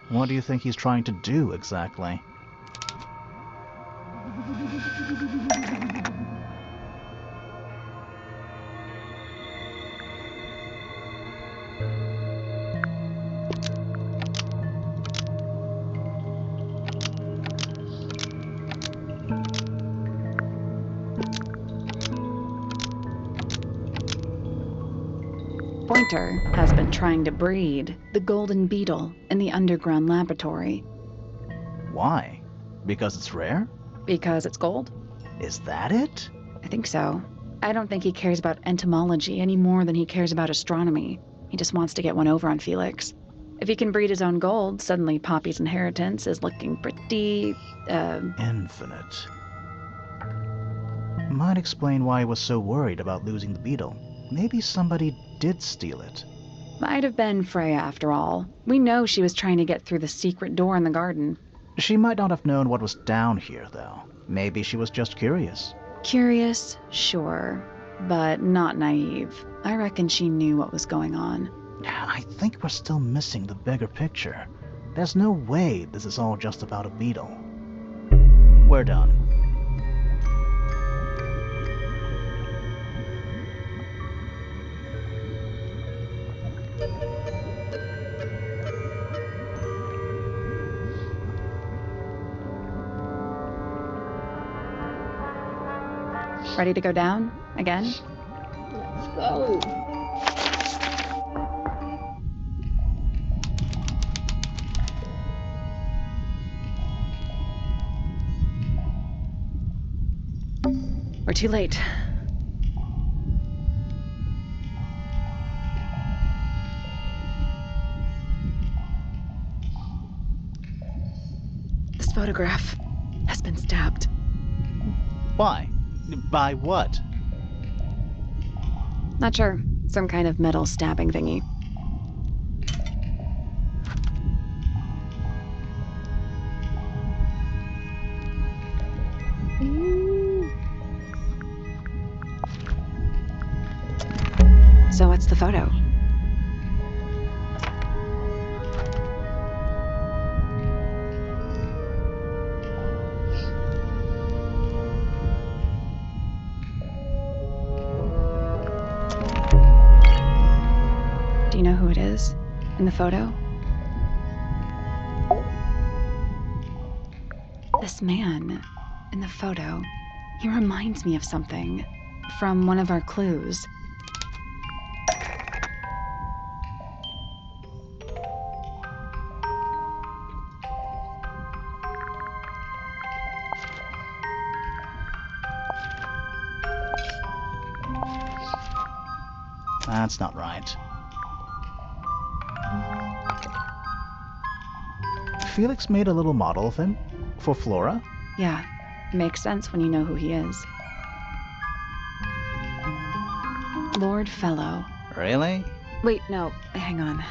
What do you think he's trying to do exactly? Pointer has been trying to breed the golden beetle in the underground laboratory. Why? Because it's rare? Because it's gold? Is that it? I think so. I don't think he cares about entomology any more than he cares about astronomy. He just wants to get one over on Felix. If he can breed his own gold, suddenly Poppy's inheritance is looking pretty, Infinite. Might explain why he was so worried about losing the beetle. Maybe somebody did steal it. Might have been Freya after all. We know she was trying to get through the secret door in the garden. She might not have known what was down here, though. Maybe she was just curious. Curious, sure, but not naive. I reckon she knew what was going on. I think we're still missing the bigger picture. There's no way this is all just about a beetle. We're done. Ready to go down? Again? Let's go. We're too late. This photograph has been stabbed. Why? By what? Not sure. Some kind of metal stabbing thingy. So what's the photo? Do you know who it is in the photo? This man in the photo, he reminds me of something from one of our clues. That's not right. Felix made a little model of him for Flora. Yeah, makes sense when you know who he is. Lord Fellow. Really? Wait, no, hang on.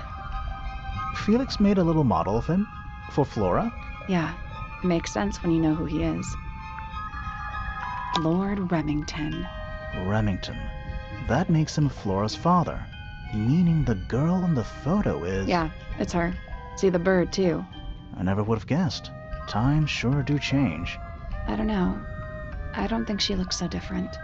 Felix made a little model of him for Flora. Yeah, makes sense when you know who he is. Lord Remington. Remington. That makes him Flora's father, meaning the girl in the photo is... Yeah, it's her. See the bird, too. I never would have guessed. Times sure do change. I don't know. I don't think she looks so different.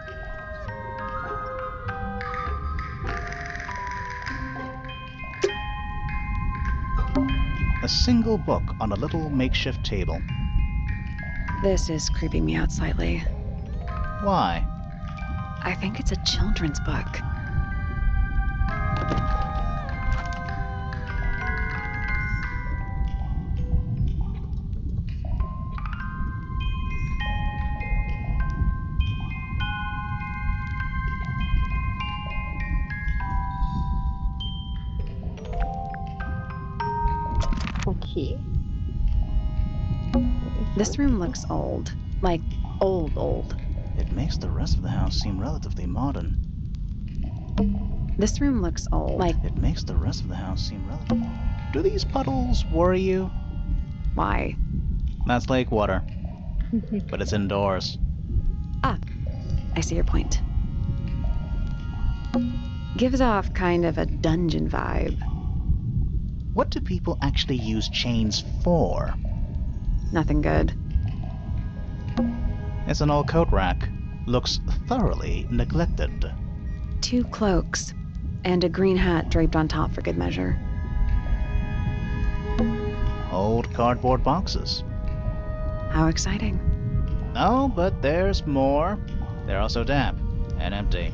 A single book on a little makeshift table. This is creeping me out slightly. Why? I think it's a children's book. Okay. This room looks old. Like, old. It makes the rest of the house seem relatively modern. This room looks old. Like, It makes the rest of the house seem relatively... Do these puddles worry you? why? That's lake water, but it's indoors. I see your point. Gives off kind of a dungeon vibe. What do people actually use chains for? Nothing good. It's an old coat rack. Looks thoroughly neglected. 2 cloaks. And a green hat draped on top for good measure. Old cardboard boxes. How exciting. Oh, but there's more. They're also damp and empty.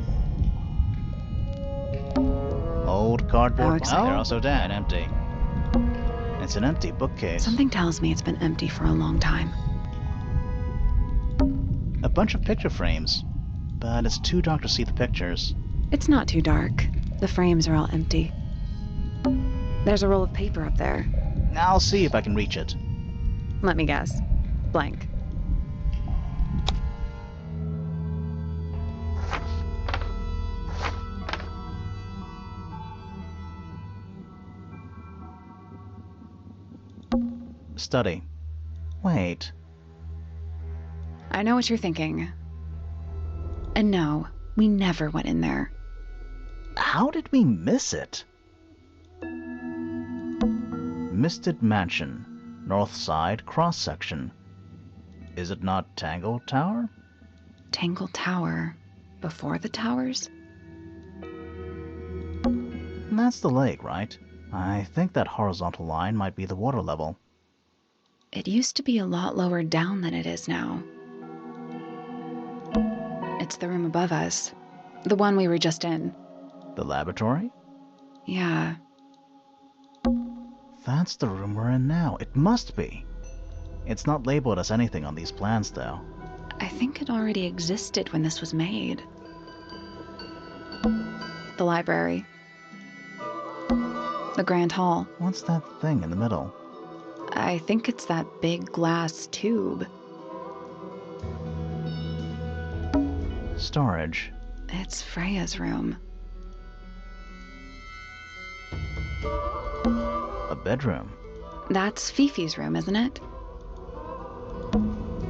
Old cardboard boxes. exciting. They're also damp and empty. It's an empty bookcase. Something tells me it's been empty for a long time. A bunch of picture frames. But it's too dark to see the pictures. It's not too dark. The frames are all empty. There's a roll of paper up there. I'll see if I can reach it. Let me guess. Blank. Study. Wait. I know what you're thinking. And no, we never went in there. How did we miss it? Misted Mansion. North side cross section. Is it not Tangle Tower? Tangle Tower. Before the towers? That's the lake, right? I think that horizontal line might be the water level. It used to be a lot lower down than it is now. It's the room above us. The one we were just in. The laboratory? Yeah. That's the room we're in now. It must be. It's not labeled as anything on these plans, though. I think it already existed when this was made. The library. The grand hall. What's that thing in the middle? I think it's that big glass tube. Storage. It's Freya's room. A bedroom. That's Fifi's room, isn't it?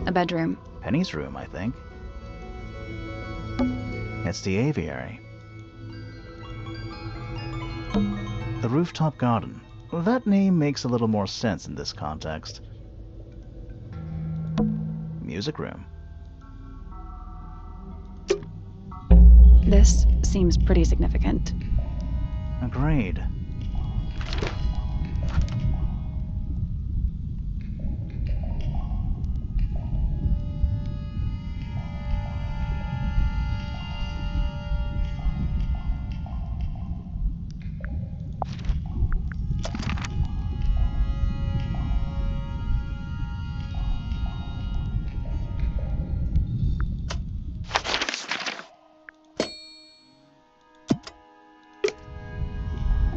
A bedroom. Penny's room, I think. It's the aviary. The rooftop garden. That name makes a little more sense in this context. Music room. This seems pretty significant. Agreed.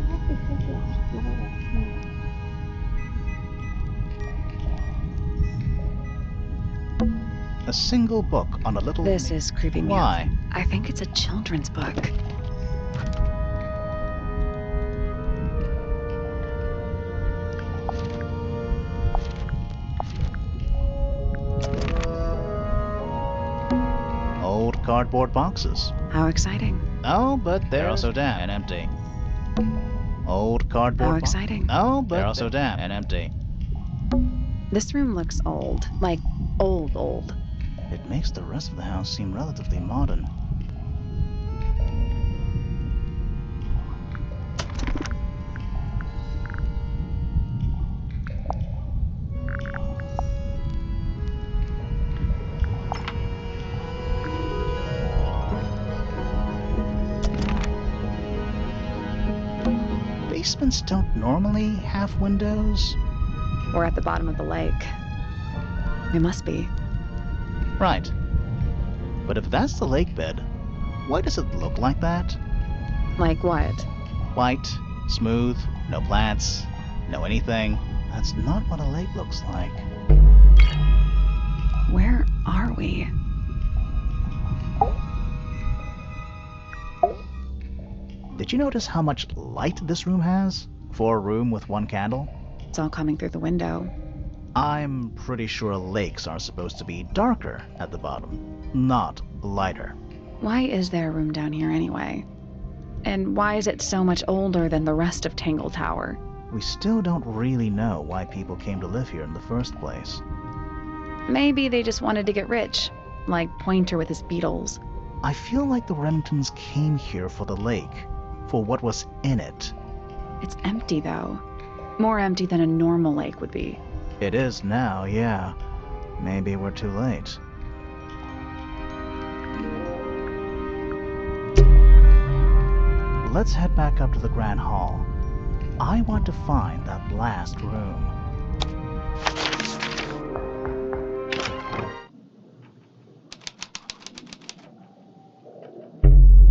Perhaps because you explore the theme. A single book on a little... This is creeping me Why? out. I think it's a children's book. Old cardboard boxes. How exciting. Oh, but they're also damp and empty. Old cardboard How exciting. Oh, but they're also damp and empty. This room looks old. Like, old. It makes the rest of the house seem relatively modern. Basements don't normally have windows. We're at the bottom of the lake. We must be. Right. But if that's the lake bed, why does it look like that? Like what? White, smooth, no plants, no anything. That's not what a lake looks like. Where are we? Did you notice how much light this room has? For a room with one candle? It's all coming through the window. I'm pretty sure lakes are supposed to be darker at the bottom, not lighter. Why is there a room down here anyway? And why is it so much older than the rest of Tangle Tower? We still don't really know why people came to live here in the first place. Maybe they just wanted to get rich, like Pointer with his beetles. I feel like the Remingtons came here for the lake, for what was in it. It's empty, though. More empty than a normal lake would be. It is now, yeah. Maybe we're too late. Let's head back up to the Grand Hall. I want to find that last room.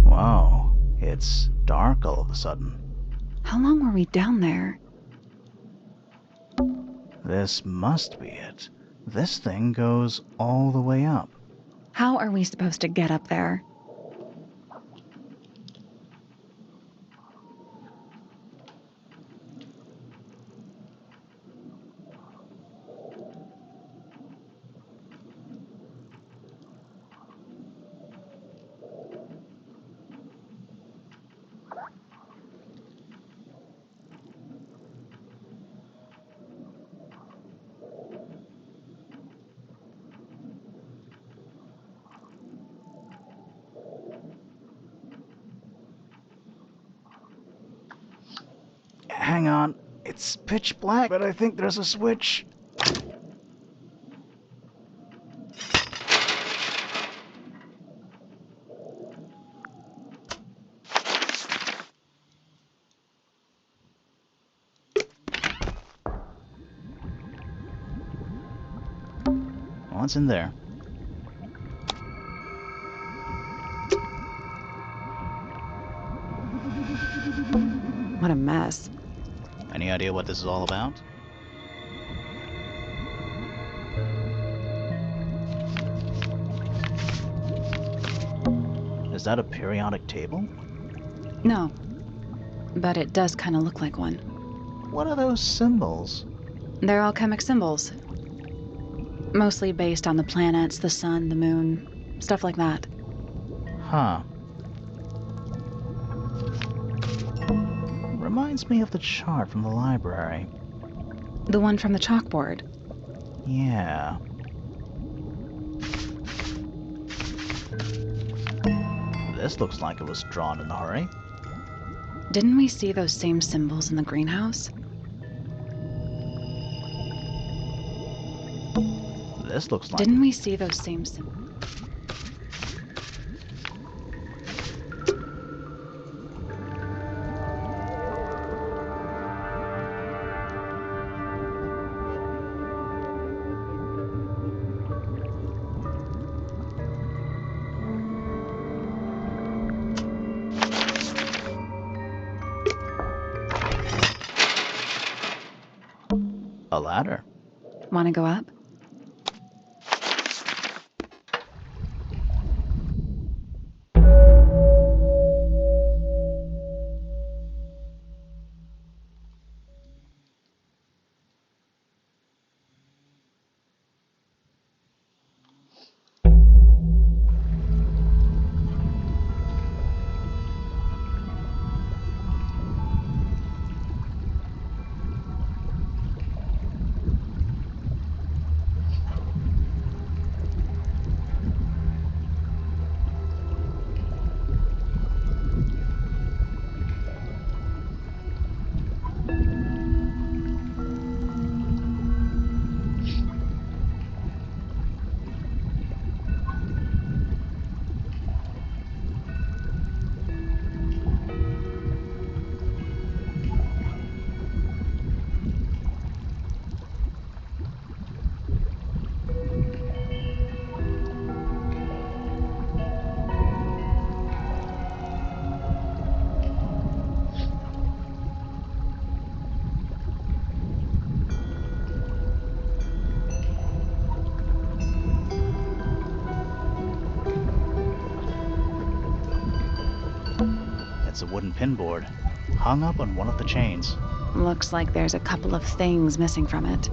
Wow, it's dark all of a sudden. How long were we down there? This must be it. This thing goes all the way up. How are we supposed to get up there? Hang on, it's pitch black, but I think there's a switch. What's in there? What a mess. Any idea what this is all about? Is that a periodic table? No, but it does kind of look like one. What are those symbols? They're alchemic symbols. Mostly based on the planets, the sun, the moon, stuff like that. Huh. Reminds me of the chart from the library. The one from the chalkboard. Yeah. This looks like it was drawn in a hurry. Didn't we see those same symbols in the greenhouse? This looks like... Didn't we see those same symbols? A ladder. Want to go up? It's a wooden pinboard, hung up on one of the chains. Looks like there's a couple of things missing from it.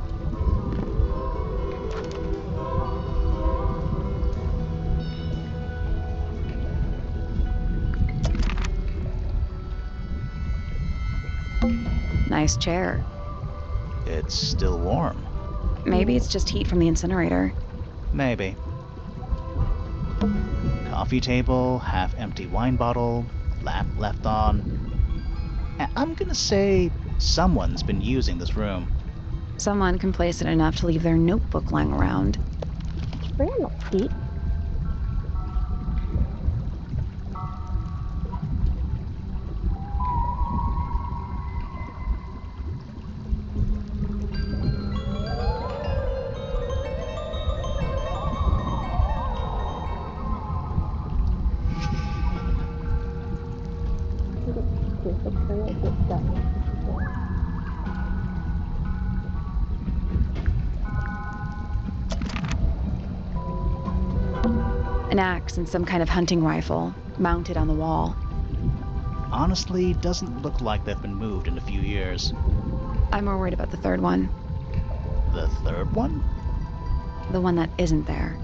Nice chair. It's still warm. Maybe it's just heat from the incinerator. Maybe. Coffee table, half-empty wine bottle, lamp left on. I'm gonna say someone's been using this room. Someone complacent enough to leave their notebook lying around. Freya not dead. Okay, so Freya did that one. An axe and some kind of hunting rifle, mounted on the wall. Honestly, doesn't look like they've been moved in a few years. I'm more worried about the third one. The third one? The one that isn't there.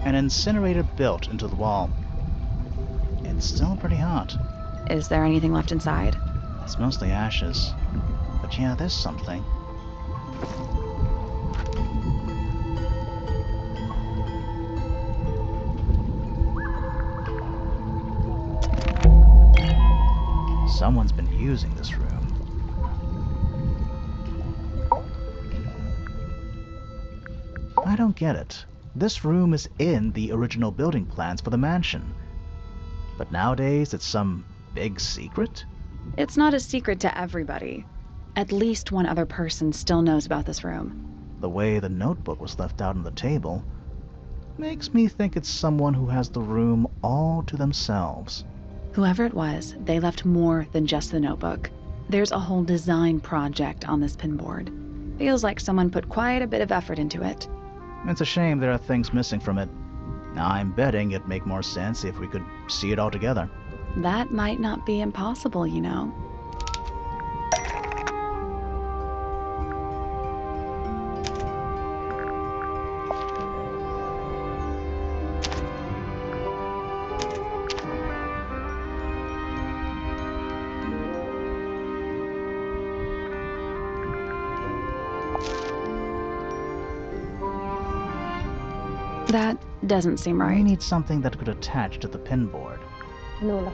An incinerator built into the wall. It's still pretty hot. Is there anything left inside? It's mostly ashes. But yeah, there's something. Someone's been using this room. I don't get it. This room is in the original building plans for the mansion. But nowadays it's some big secret? It's not a secret to everybody. At least one other person still knows about this room. The way the notebook was left out on the table makes me think it's someone who has the room all to themselves. Whoever it was, they left more than just the notebook. There's a whole design project on this pinboard. Feels like someone put quite a bit of effort into it. It's a shame there are things missing from it. I'm betting it'd make more sense if we could see it all together. That might not be impossible, you know. That doesn't seem We right. need something that could attach to the pinboard. No lah.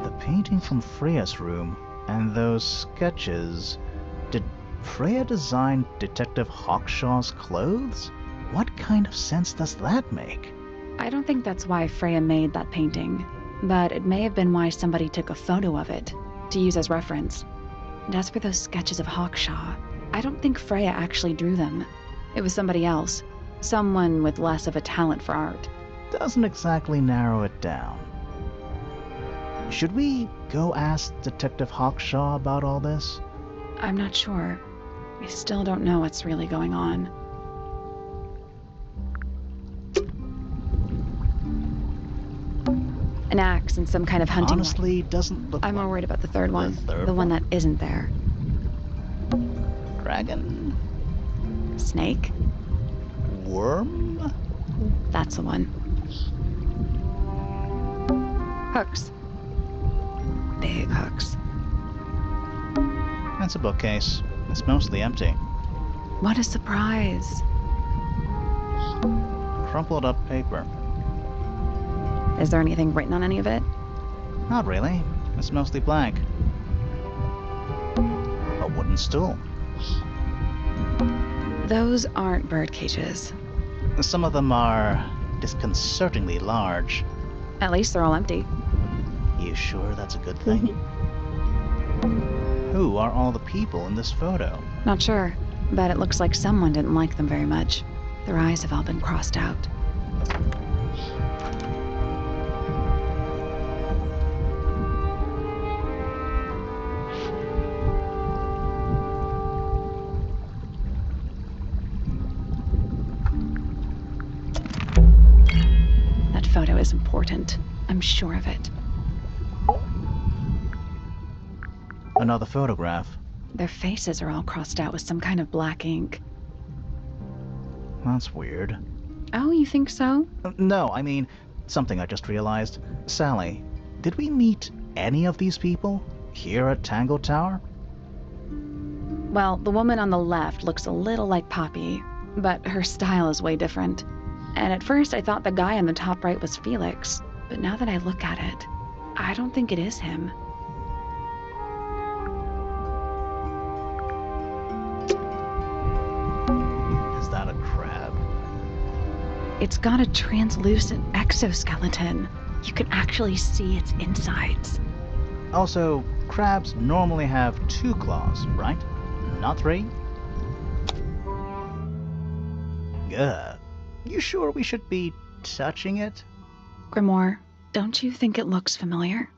The painting from Freya's room and those sketches. Did Freya design Detective Hawkshaw's clothes? What kind of sense does that make? I don't think that's why Freya made that painting, but it may have been why somebody took a photo of it to use as reference. And as for those sketches of Hawkshaw, I don't think Freya actually drew them. It was somebody else, someone with less of a talent for art. Doesn't exactly narrow it down. Should we go ask Detective Hawkshaw about all this? I'm not sure. We still don't know what's really going on. An axe and some kind of hunting. Honestly, doesn't look I'm more like worried about the third one. third The one that isn't there. dragon? Snake? Worm? That's the one. Hooks. Big hooks. That's a bookcase. It's mostly empty. What a surprise. Crumpled up paper. Is there anything written on any of it? Not really. It's mostly blank. A wooden stool. Those aren't bird cages. Some of them are disconcertingly large. At least they're all empty. You sure that's a good thing? Who are all the people in this photo? Not sure, but it looks like someone didn't like them very much. Their eyes have all been crossed out. That photo is important. I'm sure of it. Another photograph. Their faces are all crossed out with some kind of black ink. That's weird. Oh, you think so? No, I mean, something I just realized. Sally, did we meet any of these people here at Tangle Tower? Well, the woman on the left looks a little like Poppy, but her style is way different. And at first I thought the guy on the top right was Felix, but now that I look at it, I don't think it is him. Is that a crab? It's got a translucent exoskeleton. You can actually see its insides. Also, crabs normally have 2 claws, right? Not 3? Ugh. You sure we should be touching it? Grimoire, don't you think it looks familiar?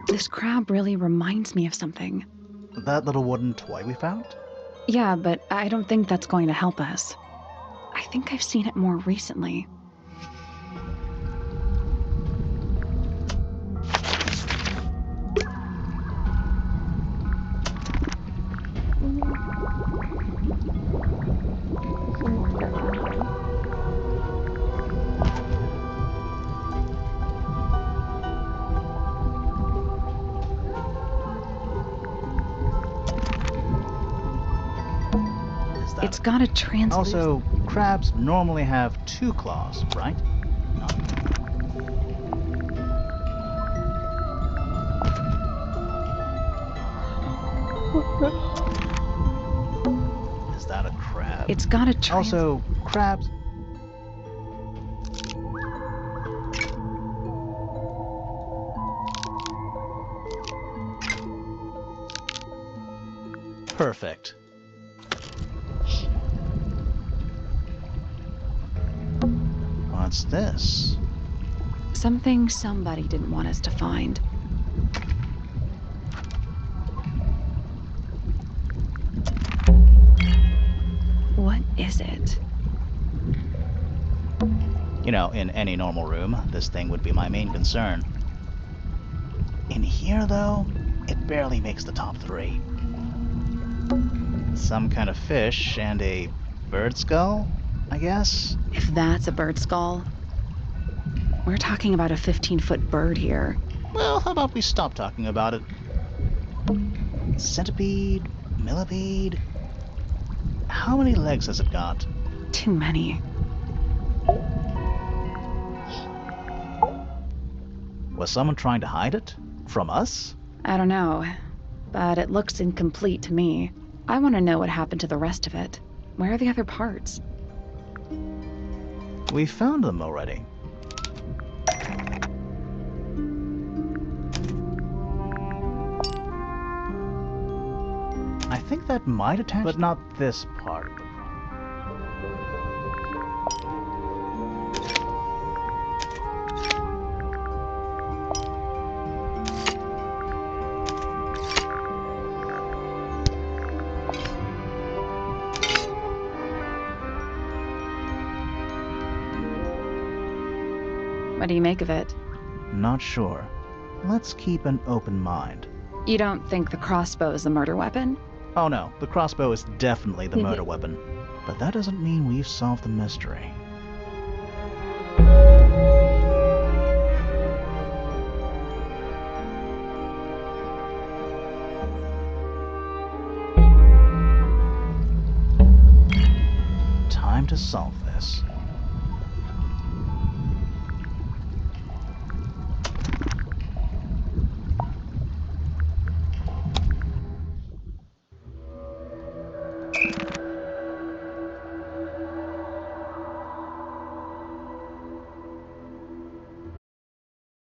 This crab really reminds me of something. That little wooden toy we found? Yeah, but I don't think that's going to help us. I think I've seen it more recently. Seems that one. Is that It's got a translucent... Also, crabs normally have 2 claws, right? No. Is that a crab? It's got a Also, crabs... Perfect. What's this? Something somebody didn't want us to find. What is it? You know, in any normal room, this thing would be my main concern. In here, though, it barely makes the top 3. Some kind of fish and a bird skull, I guess? If that's a bird skull, we're talking about a 15-foot bird here. Well, how about we stop talking about it? Centipede? Millipede? How many legs has it got? Too many. Was someone trying to hide it? From us? I don't know, but it looks incomplete to me. I want to know what happened to the rest of it. Where are the other parts? We found them already. I think that might attach, but not this part. What do you make of it? Not sure. Let's keep an open mind. You don't think the crossbow is the murder weapon? Oh no, the crossbow is definitely the murder weapon. But that doesn't mean we've solved the mystery. Time to solve this.